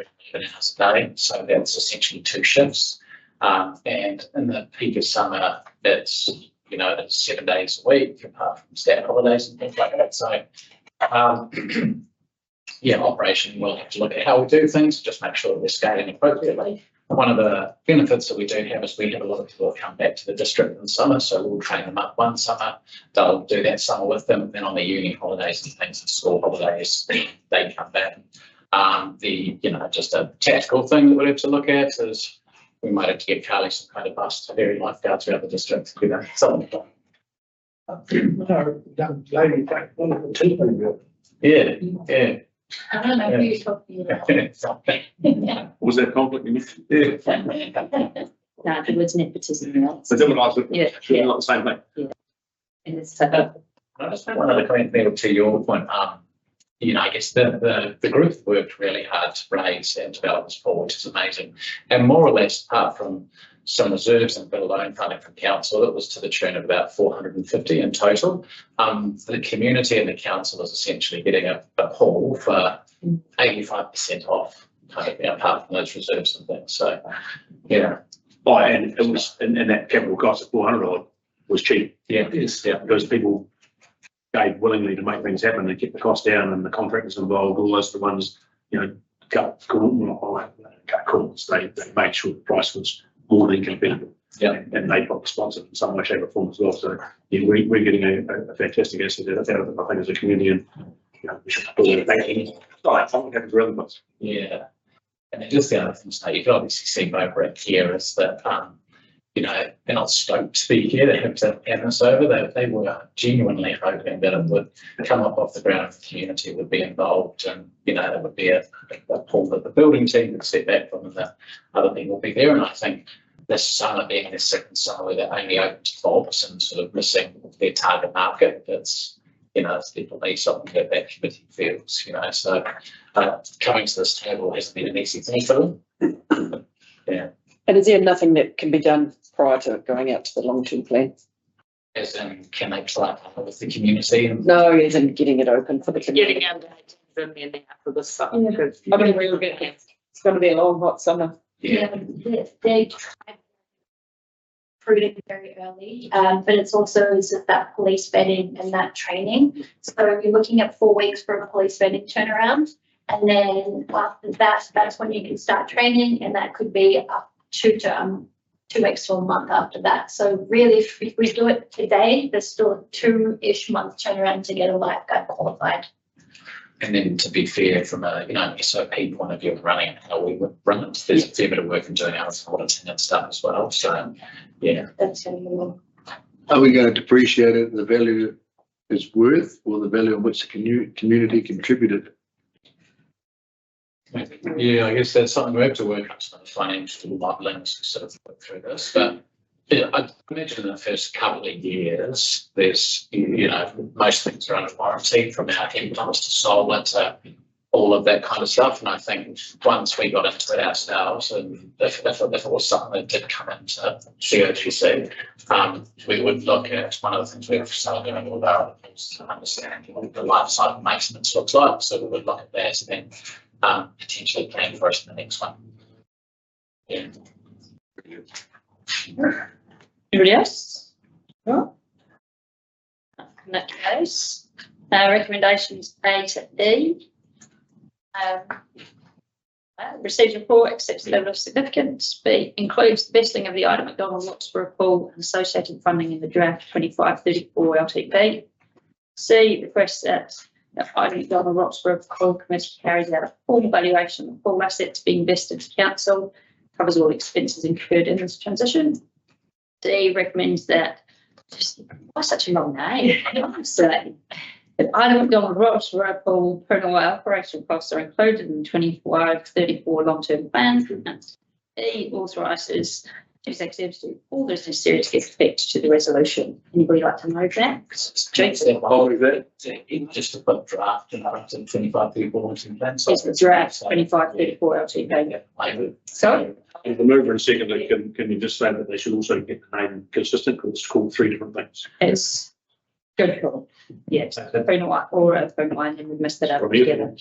hours a day, so that's essentially 2 shifts. And in the peak of summer, it's, you know, it's 7 days a week, apart from stat holidays and things like that. So, yeah, operation, we'll have to look at how we do things, just make sure that we're scaling appropriately. One of the benefits that we do have is we have a lot of people come back to the district in the summer, so we'll train them up one summer, they'll do that summer with them, then on the uni holidays and things and school holidays, they come back. You know, just a tactical thing that we'll have to look at is we might have to get Carly some kind of bus to ferry lifeguards throughout the district, you know, something like No, young lady, one of the team. yeah. I don't know who you're talking about. Was that conflict you mentioned? Yeah. No, it was nepotism. So then when I was looking, Yeah, it's really not the same thing. And it's I just want another comment there to your point. You know, I guess the group worked really hard to raise and develop this pool, which is amazing. And more or less, apart from some reserves and a bit of loan funding from council, it was to the tune of about 450 in total. The community and the council is essentially getting a pool for 85% off, kind of, you know, apart from those reserves and things. So, yeah. Oh, and it was, and that capital cost of 400 was cheap. Yeah. Yes, yeah, because people gave willingly to make things happen. They kept the cost down, and the contractors involved, all those the ones, you know, cut corners. They made sure the price was more than competitive. Yeah, and they got sponsored in some way, shape, or form as well. So yeah, we're getting a fantastic asset out of it, I think, as a community, and you know, we should put it back in. Something happens around the place. Yeah, and then just the other thing to say, you can obviously see over at here is that they're not stoked to be here. They have to hand this over. They were genuinely hoping that it would come up off the ground, the community would be involved, and it would be a pull that the building team would step back from, and the other people would be there. And I think this summer being their second summer where they're only open to bulbs and sort of missing their target market, it's definitely something that committee feels, so coming to this table hasn't been an easy thing for them. Yeah. And is there nothing that can be done prior to going out to the long-term plan? As in, can they try with the community? And No, as in getting it open for the community. Getting out of the then after the summer. Yeah. Because I mean, it's going to be a long, hot summer. yeah, They tried recruiting very early, but it's also sort of that police vetting and that training. So you're looking at 4 weeks for a police vetting turnaround. And then after that, that's when you can start training, and that could be up 2 weeks to a month after that. So really, if we do it today, there's still a 2-ish month turnaround to get a lifeguard qualified. and then to be fair, from a SOP point of view of running it, how we would run it, there's a fair bit of work in doing our auditing and stuff as well. So yeah, That's going to be more. Are we going to depreciate it, the value it's worth, or the value of which the community contributed? Yeah, I guess that's something we have to work on, some of the financial modelling to sort of work through this. But yeah, I imagine in the first couple of years, there's, most things are under warranty, from our heat pumps to solar to all of that kind of stuff. And I think once we got into it ourselves, and if it was something that did come into COGC, we would look at one of the things we've started doing with our understanding what the life cycle maintenance looks like. So we would look at that and then potentially plan for us in the next one. Yeah. Anybody else? No? In that case, recommendations A to E. Receives report, accepts the level of significance. B, includes the vesting of the Ida McDonald Roxburgh pool and associated funding in the draft 2534 LTP. C, requests that the Ida McDonald Roxburgh pool committee carries out a full evaluation of all assets being vested to council, covers all expenses incurred in this transition. D, recommends that, why such a long name? Honestly. That Ida McDonald Roxburgh pool Cromwell operational costs are included in the 2534 long-term plan. And E, authorises chief executive to do all that's necessary to get effect to the resolution. Anybody like to know that? Just to put draft and up to 25 people long-term plan. It's the draft 2534 LTP. So, And the mover and seconder, can you just say that they should also get the name consistent, because it's called 3 different things? it's good call. Yes, the phone line or a phone line, and we missed that up From you. together.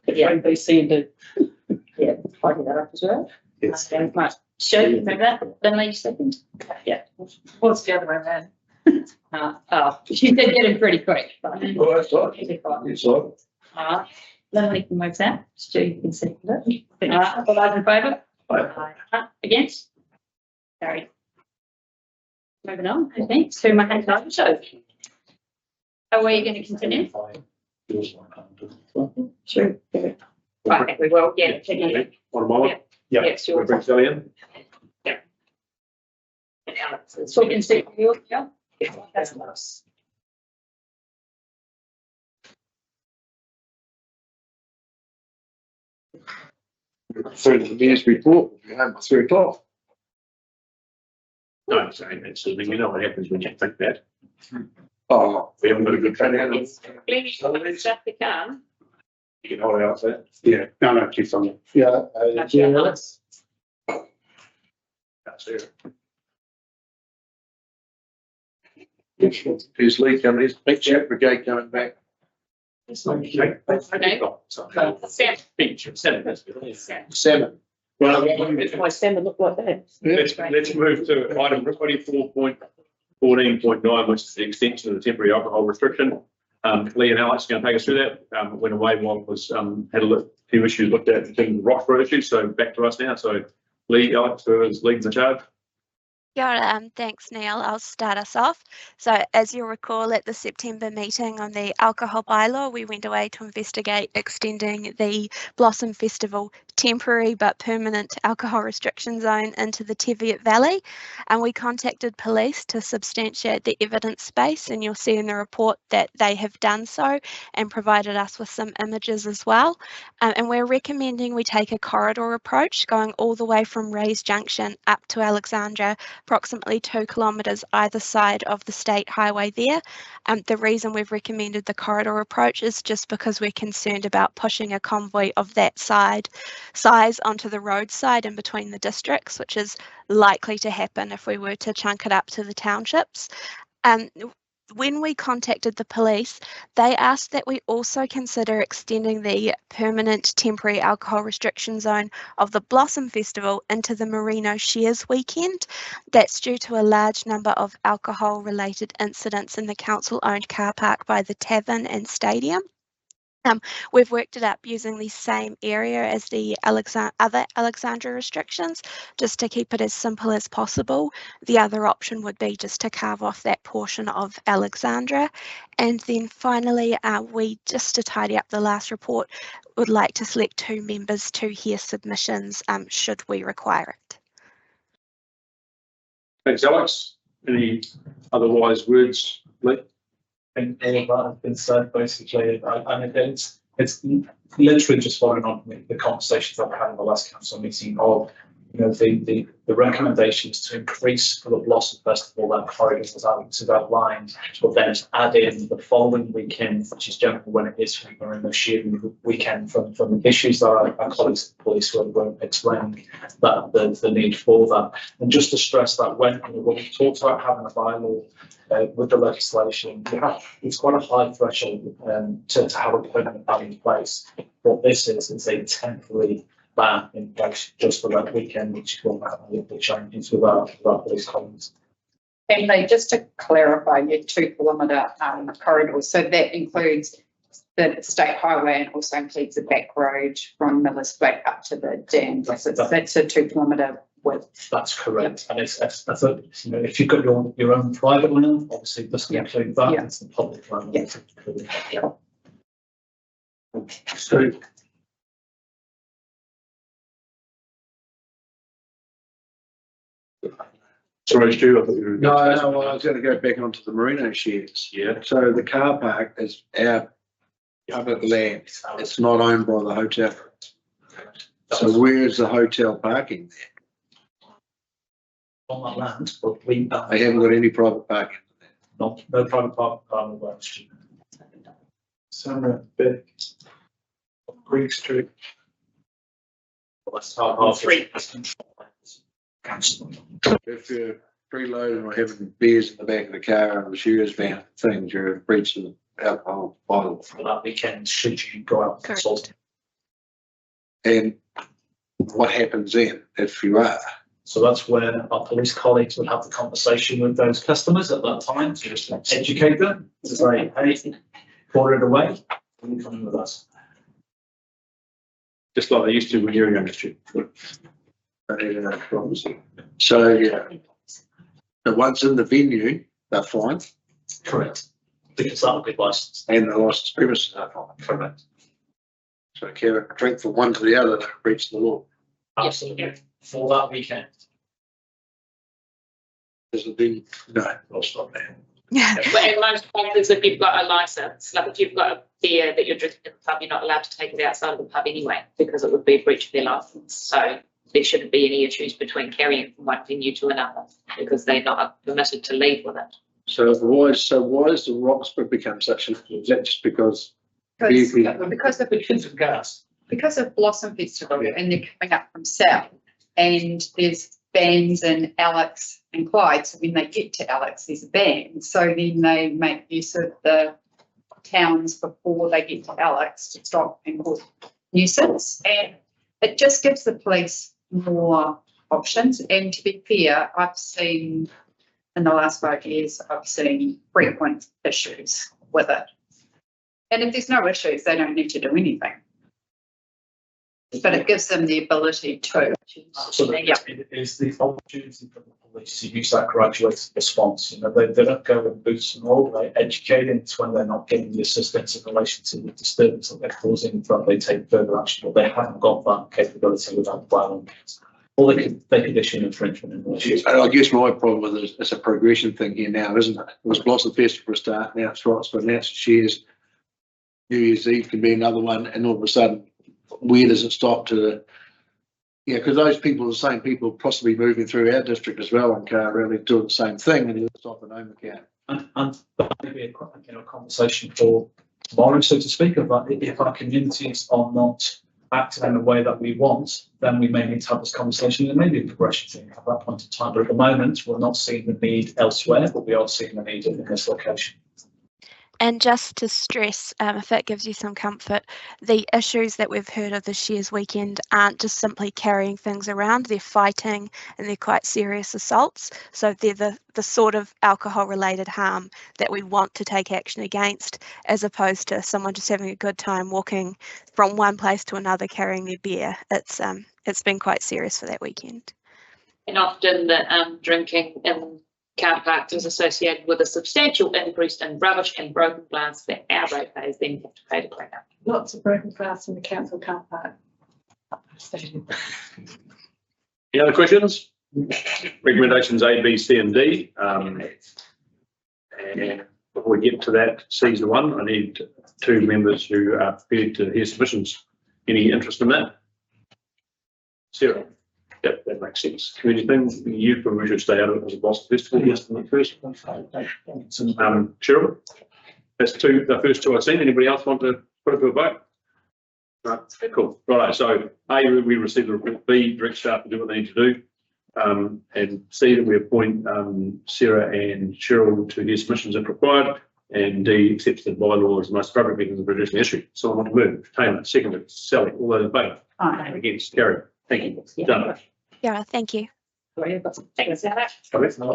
But yeah, ABC and D. yeah, tidy that up as well. Yes. Right, show you remember that? Then lady second. Yeah. What's the other one then? She did get him pretty quick. But Oh, that's right. It's like, then we can move that. Stu, you can second it. All those in favour? Aye. Against? Carried. Moving on, okay, so my hand over, so. Are we going to continue? Sure. Right, we will, yeah. One more? Yeah, it's yours. Bring Sally in. So we can see you, yeah. That's nice. through the mayor's report, we'll be home by 3 o'clock. No, I'm saying that's the thing, you know what happens when you think that. Oh, We haven't got a good track record. Plenty of stuff to come. You can hold out there. Yeah, no, keep on. yeah. That's nice. That's it. There's Lee coming, there's Big Chat Brigade coming back. Okay. Sam. Beach, seven. Seven. Well, My salmon look like that. let's move to item 24.14.9, which is the extension of the temporary alcohol restriction. Lee and Alex are going to take us through that. Went away while it was had a few issues looked at in terms of Roxburgh issues. So back to us now. So Lee, Alex, who is leading the charge? Kia ora, thanks Neil. I'll start us off. So as you'll recall at the September meeting on the alcohol bylaw, we went away to investigate extending the Blossom Festival temporary but permanent alcohol restriction zone into the Teviot Valley. And we contacted police to substantiate the evidence base, and you'll see in the report that they have done so and provided us with some images as well. And we're recommending we take a corridor approach going all the way from Rays Junction up to Alexandra, approximately 2 kilometres either side of the state highway there. The reason we've recommended the corridor approach is just because we're concerned about pushing a convoy of that size onto the roadside in between the districts, which is likely to happen if we were to chunk it up to the townships. When we contacted the police, they asked that we also consider extending the permanent temporary alcohol restriction zone of the Blossom Festival into the Merino Shares weekend. That's due to a large number of alcohol-related incidents in the council-owned car park by the tavern and stadium. We've worked it up using the same area as the other Alexandra restrictions, just to keep it as simple as possible. The other option would be just to carve off that portion of Alexandra. And then finally, we, just to tidy up the last report, would like to select 2 members to hear submissions should we require it. Thanks, Alex. Any other wise words, Lee? And all of that has been said basically, and it's literally just following on the conversations that we had in the last council meeting of, you know, the recommendations to increase for the Blossom Festival that corridors as Alex has outlined, but then to add in the following weekend, which is generally when it is for the sharing weekend, from the issues that our colleagues at the police were explaining, that the need for that. And just to stress that when we talked about having a bylaw with the legislation, it's quite a high threshold to have a permanent ban in place. What this is a temporary ban in place just for that weekend, which is what the changes with our police colleagues. And they, just to clarify, your 2 kilometre corridor, so that includes the state highway and also includes the back road from Miller's Flat up to the dam. That's a 2 kilometre width. That's correct. And it's a, you know, if you've got your own private land, obviously it doesn't include that. It's the public land. So, sorry, Stu, I thought you were. No, well, I was going to go back onto the Merino Shares. Yeah. So the car park is our public land. It's not owned by the hotel. So where's the hotel parking there? On that land, but we They haven't got any private parking. no private park on the street. Somewhere big. Green Street. That's our Three. If you're freeloading or having beers in the back of the car and the shears van things, you're breaching the alcohol bottle. For that weekend, should you go out and consult. And what happens then if you are? So that's where our police colleagues would have the conversation with those customers at that time to just educate them, to say, hey, pour it away, and you come in with us. Just like they used to when you were in the industry. So, yeah. But once in the venue, they're fine. Correct. Because that would be licensed. And the licensed premises are fine. Correct. So if you drink from one to the other, they breach the law. Absolutely. For that weekend. Is it then? No, I'll stop there. But in most cases, if you've got a license, like if you've got a beer that you're drinking in the pub, you're not allowed to take it outside of the pub anyway, because it would be a breach of their license. So there shouldn't be any issues between carrying from one venue to another, because they're not permitted to leave with it. So why is the Roxburgh become such an, is that just because? Because of Kids and gas. because of Blossom Festival and they're coming up from south, and there's bands in Alex and Clyde. So when they get to Alex, there's a band. So then they make use of the towns before they get to Alex to stop and cause nuisance. And it just gives the police more options. And to be fair, I've seen in the last 5 years, I've seen frequent issues with it. And if there's no issues, they don't need to do anything. but it gives them the ability to. Absolutely, Yeah. it is the opportunity for the police to use that graduated response. You know, they don't go and boost and all, they educate, and it's when they're not getting the assistance in relation to the disturbance that they're causing, that they take further action, but they haven't got that capability without violence. Or they could issue an infringement in relation. And I guess my problem with it is a progression thing here now, isn't it? It was Blossom Festival for a start, now it's Roxburgh, now it's Shares. New Year's Eve can be another one, and all of a sudden, where does it stop to? Yeah, because those people, the same people, possibly moving through our district as well, and can't really do the same thing, and it'll stop at home account. And that may be a conversation for tomorrow, so to speak, about if our communities are not acting in the way that we want, then we may need to have this conversation. There may be a progression thing at that point in time, but at the moment, we're not seeing the need elsewhere, but we are seeing the need in this location. And just to stress, if it gives you some comfort, the issues that we've heard of the Shares weekend aren't just simply carrying things around, they're fighting and they're quite serious assaults. So they're the sort of alcohol related harm that we want to take action against, as opposed to someone just having a good time walking from one place to another carrying their beer. It's been quite serious for that weekend. And often the drinking in car parks is associated with a substantial increase in rubbish and broken glass that our ratepayers then have to pay to clean up. Lots of broken glass in the council car park. Any other questions? Recommendations A, B, C and D. And before we get to that, C's the one. I need 2 members who are prepared to hear submissions. Any interest in that? Sarah? Yep, that makes sense. Community thing, you probably should stay out of it as a boss festival. Yes, the first. Cheryl? That's the first 2 I've seen. Anybody else want to put it to a vote? Right, cool. Right, so A, we received the report. B, direct staff to do what they need to do. And C, that we appoint Sarah and Cheryl to hear submissions if required. And D, accepts the bylaw as the most appropriate mechanism for addressing the issue. Someone want to move? Taylor, seconded. Sally, all those in favour? Aye. Against? Carried. Thank you. Done. Yeah, thank you. Thanks, Sarah. Appreciate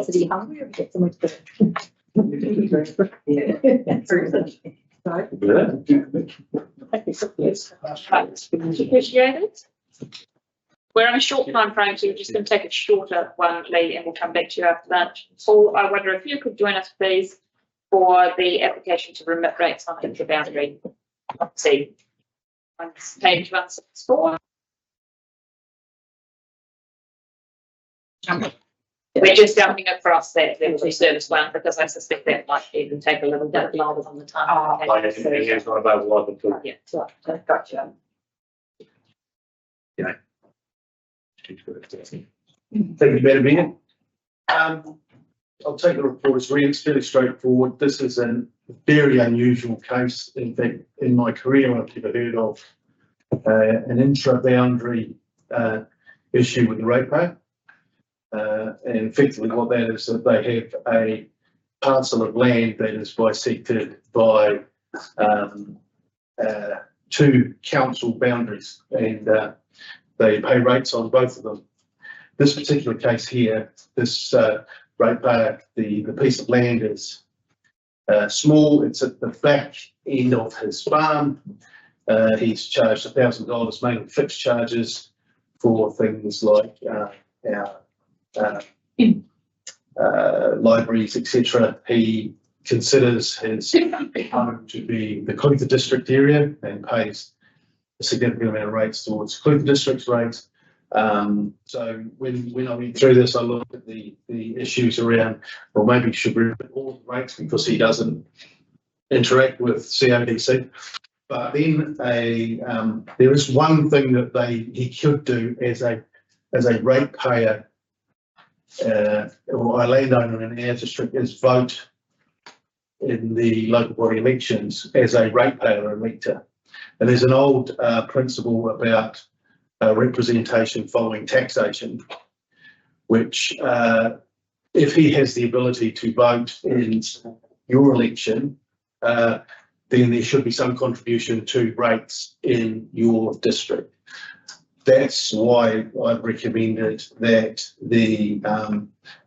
it. We're on a short time frame, so we're just going to take a shorter one, Lee, and we'll come back to you after that. Paul, I wonder if you could join us, please, for the application to remit rates on intra-boundary. Let's see. Page 164. We're just jumping across that level of service one because I suspect that might even take a little bit longer than the time. It's not available until. Yeah, gotcha. Yeah. Thank you, Madam Mayor. I'll take the report as read. It's fairly straightforward. This is a very unusual case. In fact, in my career, I've never heard of an intra-boundary issue with the ratepayer. And effectively what that is that they have a parcel of land that is bisected by 2 council boundaries, and they pay rates on both of them. This particular case here, this ratepayer, the piece of land is small. It's at the back end of his farm. He's charged $1,000, mainly fixed charges for things like our libraries, etc. He considers his home to be the Clutha district area and pays a significant amount of rates towards Clutha district's rates. So when I went through this, I looked at the issues around, well, maybe should we remit all the rates because he doesn't interact with CODC. But then there is one thing that he could do as a ratepayer or a landowner in our district is vote in the local body elections as a ratepayer elector. And there's an old principle about representation following taxation, which if he has the ability to vote in your election, then there should be some contribution to rates in your district. That's why I've recommended that the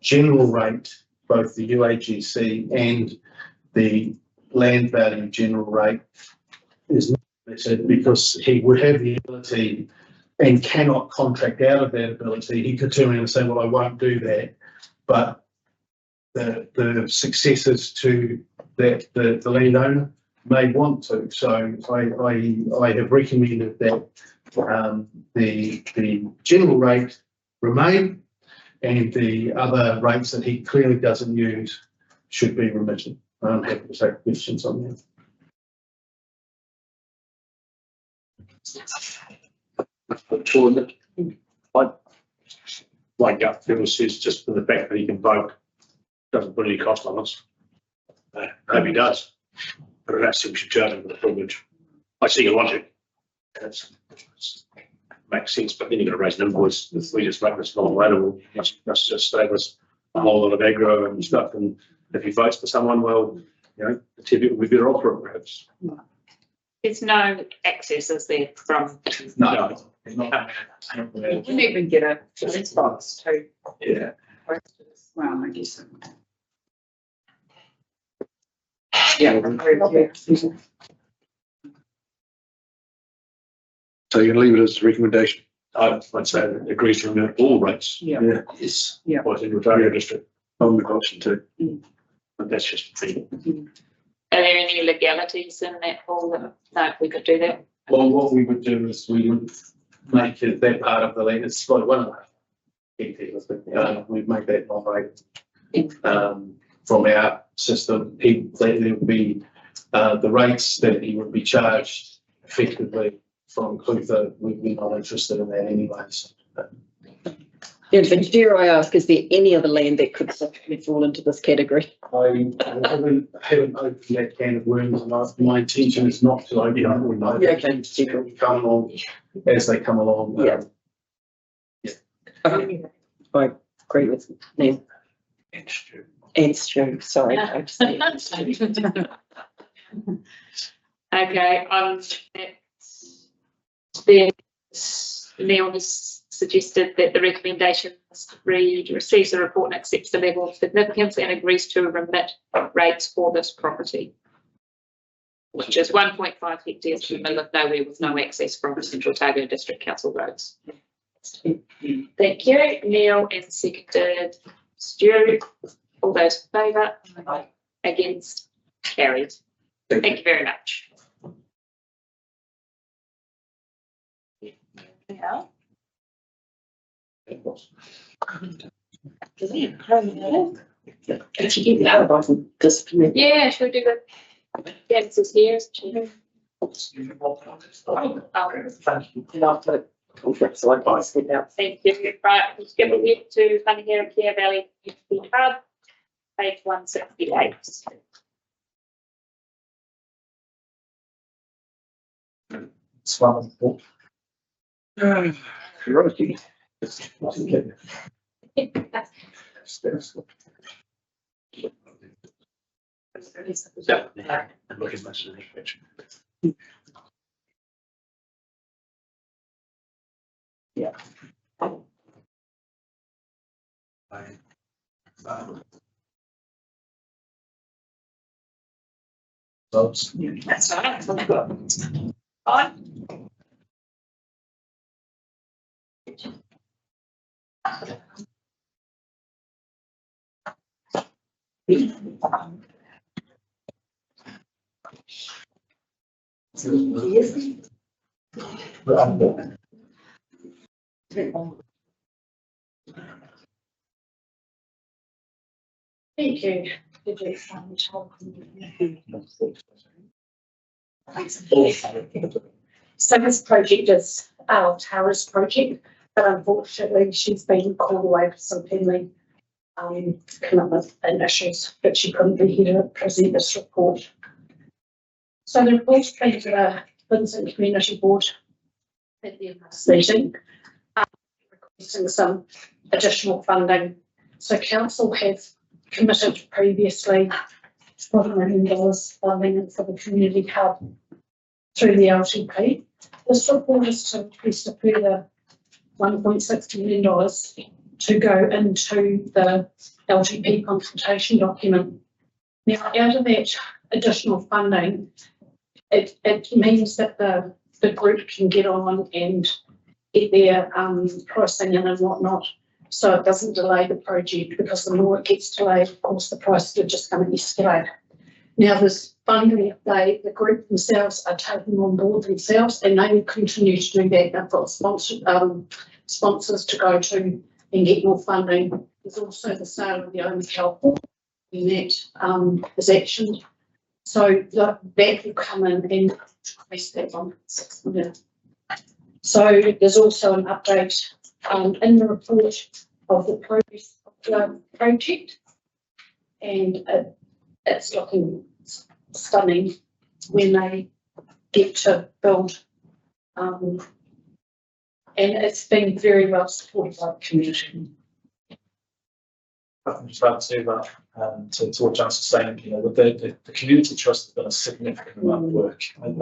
general rate, both the UAGC and the land value general rate, is limited because he would have the ability and cannot contract out of that ability, he could turn around and say, well, I won't do that. But the successors to that, the landowner may want to. So I have recommended that the general rate remain, and the other rates that he clearly doesn't use should be remitted. I'm happy to take questions on that. My gut feel says just for the fact that he can vote doesn't put any cost on us. I hope he does, but that's we should charge him for the privilege. I see your logic. That's makes sense, but then you've got to raise an invoice. If we just make this non-relatable, that's just save us a whole lot of aggro and stuff. And if he votes for someone, well, you know, the TV will be better off for it, perhaps. There's no access, is there, from? No. You can even get a response to. Yeah. Well, I guess. Yeah. So you're gonna leave it as a recommendation? I'd say it agrees to remove all rates. Yeah. Yes. Yeah. Was in Rotario district. On the option too. But that's just the Are there any legalities in that whole, no, we could do that? Well, what we would do is we would make it that part of the land, it's like one of the, we'd make that non-rate. From our system, there would be, the rates that he would be charged effectively from Clutha, we'd be not interested in that anyways. Yeah, but dare I ask, is there any other land that could possibly fall into this category? I haven't opened that can of worms, and my intention is not to open it. We know Yeah, that things come along as they come along. Yeah. Okay. I agree with Neil. And Stu, sorry. I have to say and Stu. Okay, Neil has suggested that the recommendation must read, receives the report and accepts the level of significance and agrees to remit rates for this property, which is 1.5 hectares in the middle of nowhere with no access from Central Otago District Council roads. Thank you, Neil, and seconded Stu. All those in favour? Against? Carried. Thank you very much. Yeah. Yeah, should we do the dances here? So I can step out. Thank you. Right, let's get ahead to Whanahera Care Valley Hub, page 168. Swallowing book. Rocky. look as much as any picture. Yeah. That's right. Fine. Thank you. So this project is our Tara's project, but unfortunately she's been called away for some family commitment and issues, but she couldn't be here to present this report. So the report's been to the Vincent Community Board at the last meeting, requesting some additional funding. So council have committed previously $4 million funding for the community hub through the LTP. This report is to request a further $1.6 million to go into the LTP consultation document. Now, out of that additional funding, it means that the group can get on and get their pricing in and whatnot. So it doesn't delay the project, because the more it gets delayed, of course, the prices are just going to escalate. Now, this funding, the group themselves are taking on board themselves, and they will continue to do that. They've got sponsors to go to and get more funding. There's also the sale of the Omatel Port, and that is actioned. So that will come in and increase that 1.6 million. So there's also an update in the report of the progress of the project, and it's looking stunning when they get to build. And it's been very well supported by the community. I can just add to that, to what Jan's saying, you know, with the community trust has done a significant amount of work, and you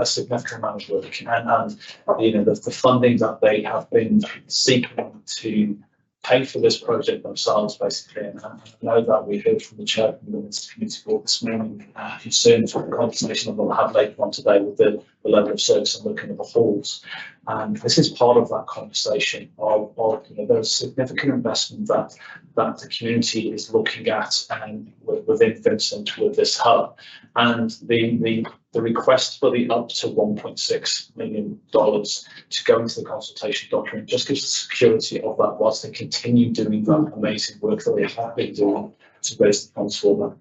know, the funding that they have been seeking to pay for this project themselves, basically. And I know that we heard from the chair of the Women's Community Board this morning, concerned for the conversation that we'll have later on today with the level of service and looking at the halls. And this is part of that conversation of you know, there's significant investment that the community is looking at within Vincent with this hub. And the request for the up to $1.6 million to go into the consultation document just gives the security of that whilst they continue doing that amazing work that they have been doing to raise the funds for them.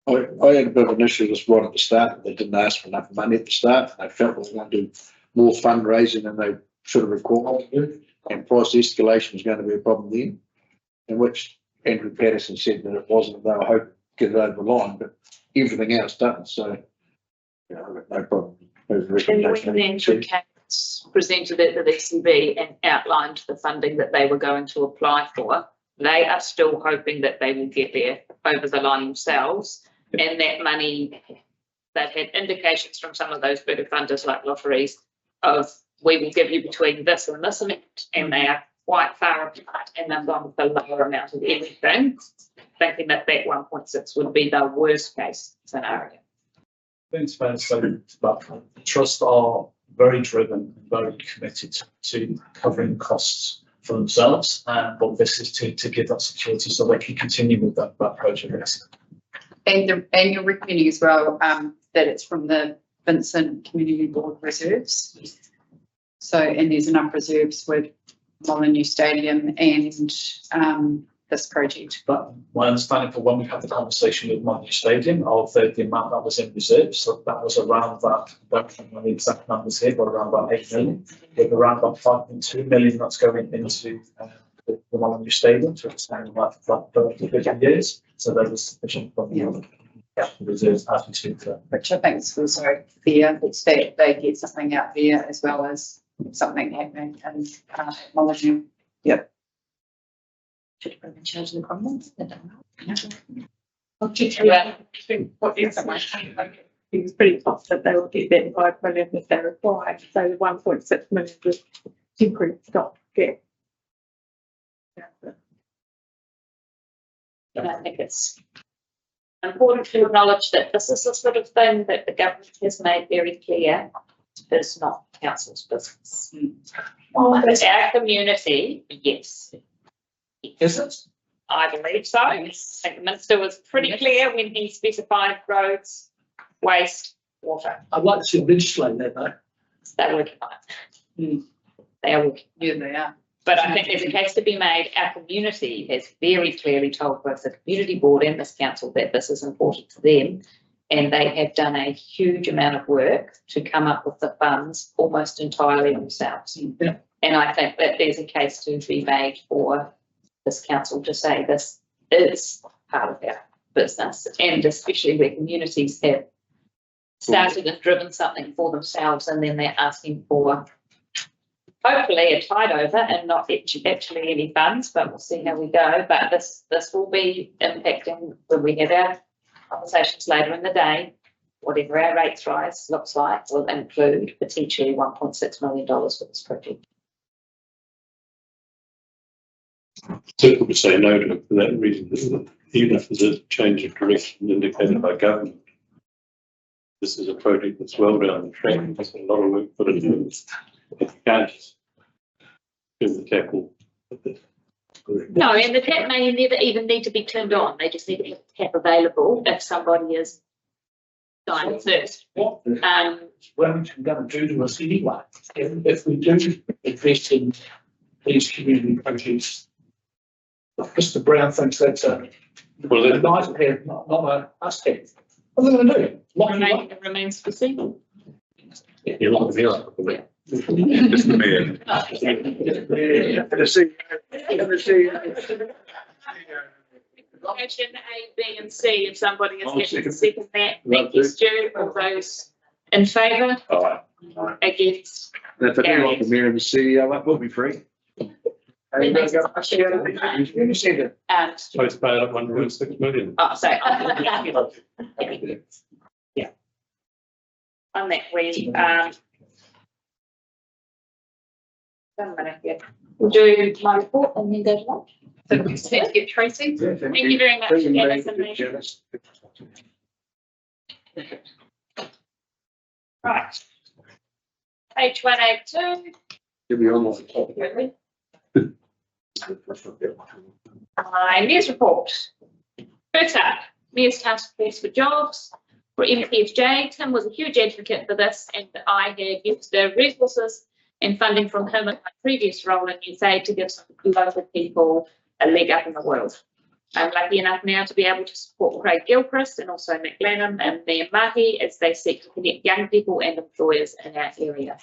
I had a bit of an issue just right at the start. They didn't ask for enough money at the start. They felt they were going to do more fundraising than they should have required to do, and price escalation was going to be a problem then, in which Andrew Patterson said that it wasn't. They were hoping to get it over the line, but everything else done. So, you know, I've got no problem. And when Andrew presented it to the ECB and outlined the funding that they were going to apply for, they are still hoping that they will get there over the line themselves. And that money, they've had indications from some of those bigger funders like lotteries of, we will give you between this and this amount, and they are quite far apart, and they've gone with the lower amount of everything, thinking that 1.6 would be the worst case scenario. I think it's fair to say that the trust are very driven and very committed to covering costs for themselves, but this is to give that security so they can continue with that project. And you're recommending as well that it's from the Vincent Community Board reserves. So, and there's enough reserves with Molyneux Stadium and this project. But my understanding for when we had the conversation with Molyneux Stadium of the amount that was in reserve, so that was around that, I don't know the exact numbers here, but around about 8 million, with around about 5.2 million that's going into the Molyneux Stadium to expand that for 50 years. So there was sufficient reserves as we speak to. Which I think is also fair, that they get something out there as well as something happening in Molyneux. Yep. Should have been changed in the comments. He was pretty confident they will get that 5 million if they're required. So the 1.6 million was temporary stop get. And I think it's important to acknowledge that this is the sort of thing that the government has made very clear. It's not council's business. Well, it's our community, yes. Is it? I believe so. I think the minister was pretty clear when he specified roads, waste, water. I'd like to legislate that though. They're working on it. They are working. Yeah, they are. But I think there's a case to be made. Our community has very clearly told both the community board and this council that this is important to them. And they have done a huge amount of work to come up with the funds almost entirely themselves. Yeah. And I think that there's a case to be made for this council to say this is part of our business, and especially where communities have started and driven something for themselves, and then they're asking for hopefully a tide over and not actually any funds, but we'll see how we go. But this will be impacting when we have our conversations later in the day. Whatever our rates rise looks like will include potentially $1.6 million for this project. Certainly would say no to it for that reason, even if there's a change of direction indicated by government. This is a project that's well down the track. There's a lot of work put into it. You can't just the capital. No, and the tap may never even need to be turned on. They just need to have the tap available if somebody is dying first. What Wellington going to do to us anyway? If we do invest in these community projects, Mr. Brown thinks that's a nice to have, not a must have. What are they going to do? Lock you up? It remains to be seen. You're like the other. Just the mayor. Motion A, B, and C. If somebody is happy to second that, thank you, Stu. All those in favour? Against? If I do like the mayor and the CEO, that will be free. Supposed to pay up 1.6 million. Oh, so. Yeah. On that, we'll do my report and then go to lunch. So we just need to get Tracy. Thank you very much, Janice and me. Right. Page 182. Give me on the top. My Mayor's report. First up, Mayor's Task Force for Jobs. For MPFJ, Tim was a huge advocate for this, and I had used the resources and funding from him in my previous role in Youth Aid to give some local people a leg up in the world. I'm lucky enough now to be able to support Craig Gilchrist and also Nick Lanham and Mia Mahi as they seek to connect young people and employers in our area.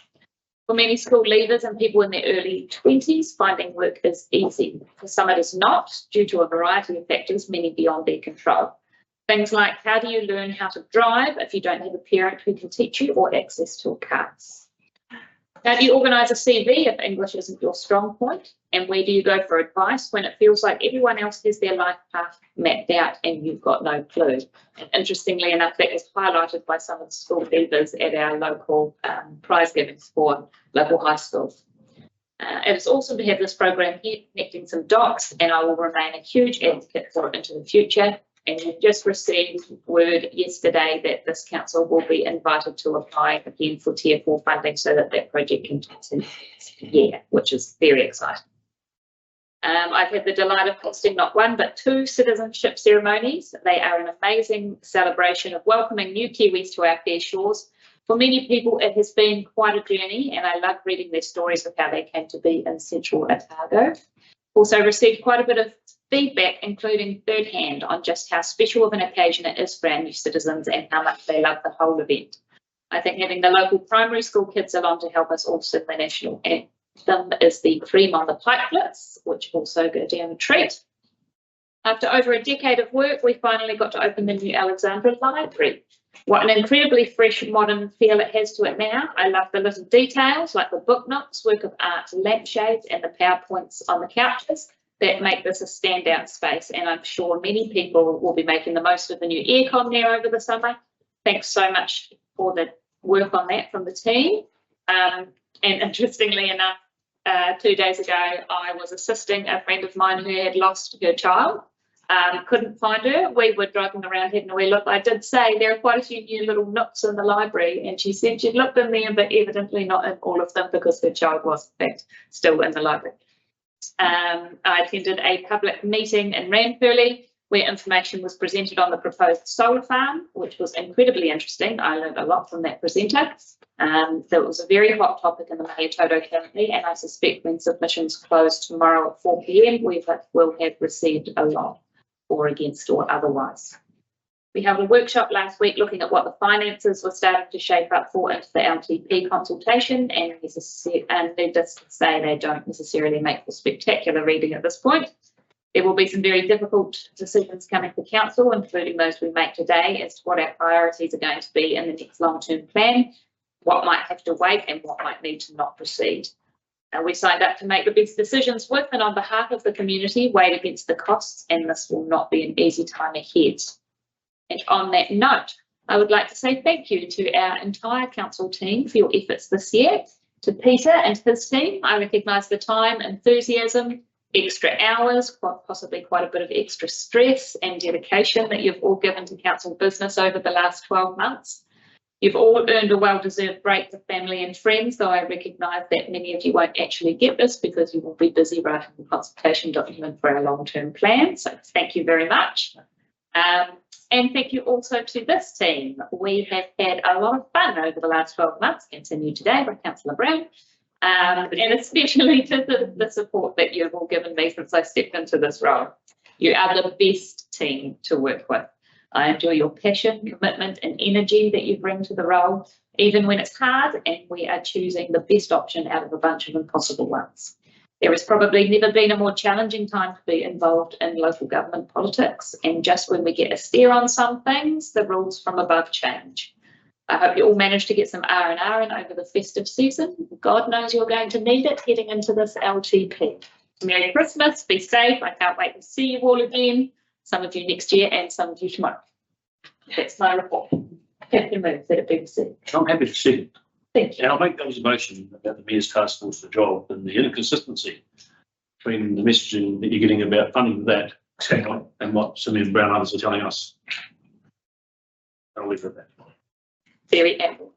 For many school leavers and people in their early 20s, finding work is easy. For some it is not, due to a variety of factors, many beyond their control. Things like, how do you learn how to drive if you don't have a parent who can teach you or access to a car? How do you organise a CV if English isn't your strong point? And where do you go for advice when it feels like everyone else has their life path mapped out and you've got no clue? And interestingly enough, that was highlighted by some of the school leaders at our local prize givings for local high schools. It is awesome to have this program here connecting some dots, and I will remain a huge advocate for it into the future. And we've just received word yesterday that this council will be invited to apply again for Tier 4 funding so that that project can continue next year, which is very exciting. I've had the delight of hosting not one but two citizenship ceremonies. They are an amazing celebration of welcoming new Kiwis to our fair shores. For many people, it has been quite a journey, and I love reading their stories of how they came to be in Central Otago. Also received quite a bit of feedback, including third hand, on just how special of an occasion it is for our new citizens and how much they love the whole event. I think having the local primary school kids along to help us all sing the national anthem is the cream on the pikelets, which also go down a treat. After over a decade of work, we finally got to open the new Alexandra Library. What an incredibly fresh, modern feel it has to it now. I love the little details like the book knots, work of art, lampshades, and the PowerPoints on the couches that make this a standout space. And I'm sure many people will be making the most of the new aircon there over the summer. Thanks so much for the work on that from the team. And interestingly enough, 2 days ago, I was assisting a friend of mine who had lost her child. Couldn't find her. We were driving around having a wee look. I did say there are quite a few new little nooks in the library, and she said she'd looked in there, but evidently not in all of them because her child was in fact still in the library. I attended a public meeting in Ranfurly where information was presented on the proposed solar farm, which was incredibly interesting. I learned a lot from that presenter. That was a very hot topic in the Mahi Toto currently, and I suspect when submissions close tomorrow at 4 p.m, we will have received a lot, or against or otherwise. We held a workshop last week looking at what the finances were starting to shape up for into the LTP consultation, and needless to say, they don't necessarily make for spectacular reading at this point. There will be some very difficult decisions coming to council, including those we make today, as to what our priorities are going to be in the next long-term plan, what might have to wait and what might need to not proceed. We signed up to make the best decisions with and on behalf of the community, weighed against the costs, and this will not be an easy time ahead. And on that note, I would like to say thank you to our entire council team for your efforts this year. To Peter and his team, I recognise the time, enthusiasm, extra hours, possibly quite a bit of extra stress and dedication that you've all given to council business over the last 12 months. You've all earned a well-deserved break with family and friends, though I recognise that many of you won't actually get this because you will be busy writing the consultation document for our long-term plan. So thank you very much. And thank you also to this team. We have had a lot of fun over the last 12 months, continued today by Councillor Brown, and especially to the support that you've all given me since I stepped into this role. You are the best team to work with. I enjoy your passion, commitment and energy that you bring to the role, even when it's hard and we are choosing the best option out of a bunch of impossible ones. There has probably never been a more challenging time to be involved in local government politics, and just when we get a steer on some things, the rules from above change. I hope you all managed to get some R&R in over the festive season. God knows you're going to need it heading into this LTP. Merry Christmas, be safe. I can't wait to see you all again. Some of you next year and some of you tomorrow. That's my report. Happy to move that it be received. I'm happy to see it. Thank you. And I'll make the observation about the Mayor's task force for the job and the inconsistency between the messaging that you're getting about funding that and what Simeon Brown and others are telling us. I'll leave it at that. Very ample.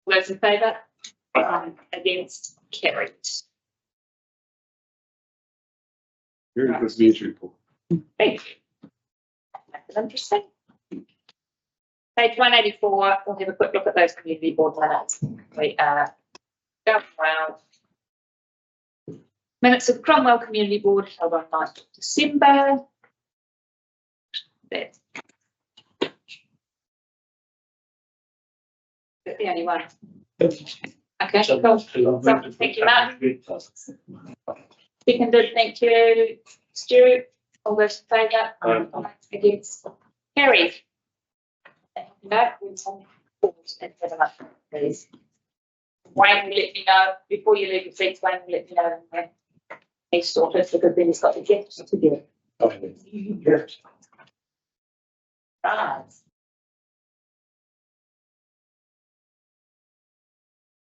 Those in favour? Against? Carried. Very good news report. Thank you. That's interesting. Page 184, we'll have a quick look at those community board minutes. We are going around. Minutes of Cromwell Community Board held on 9th of December. That's the only one. Okay, cool. So, thank you, Mark. Seconded, thank you, Stuart. All those in favour? Against? Carried. No, we'll pause and have a look, please. Wayne will let me know before you leave your seats. Wayne will let me know when he's sorted because then he's got the gifts to give. Right.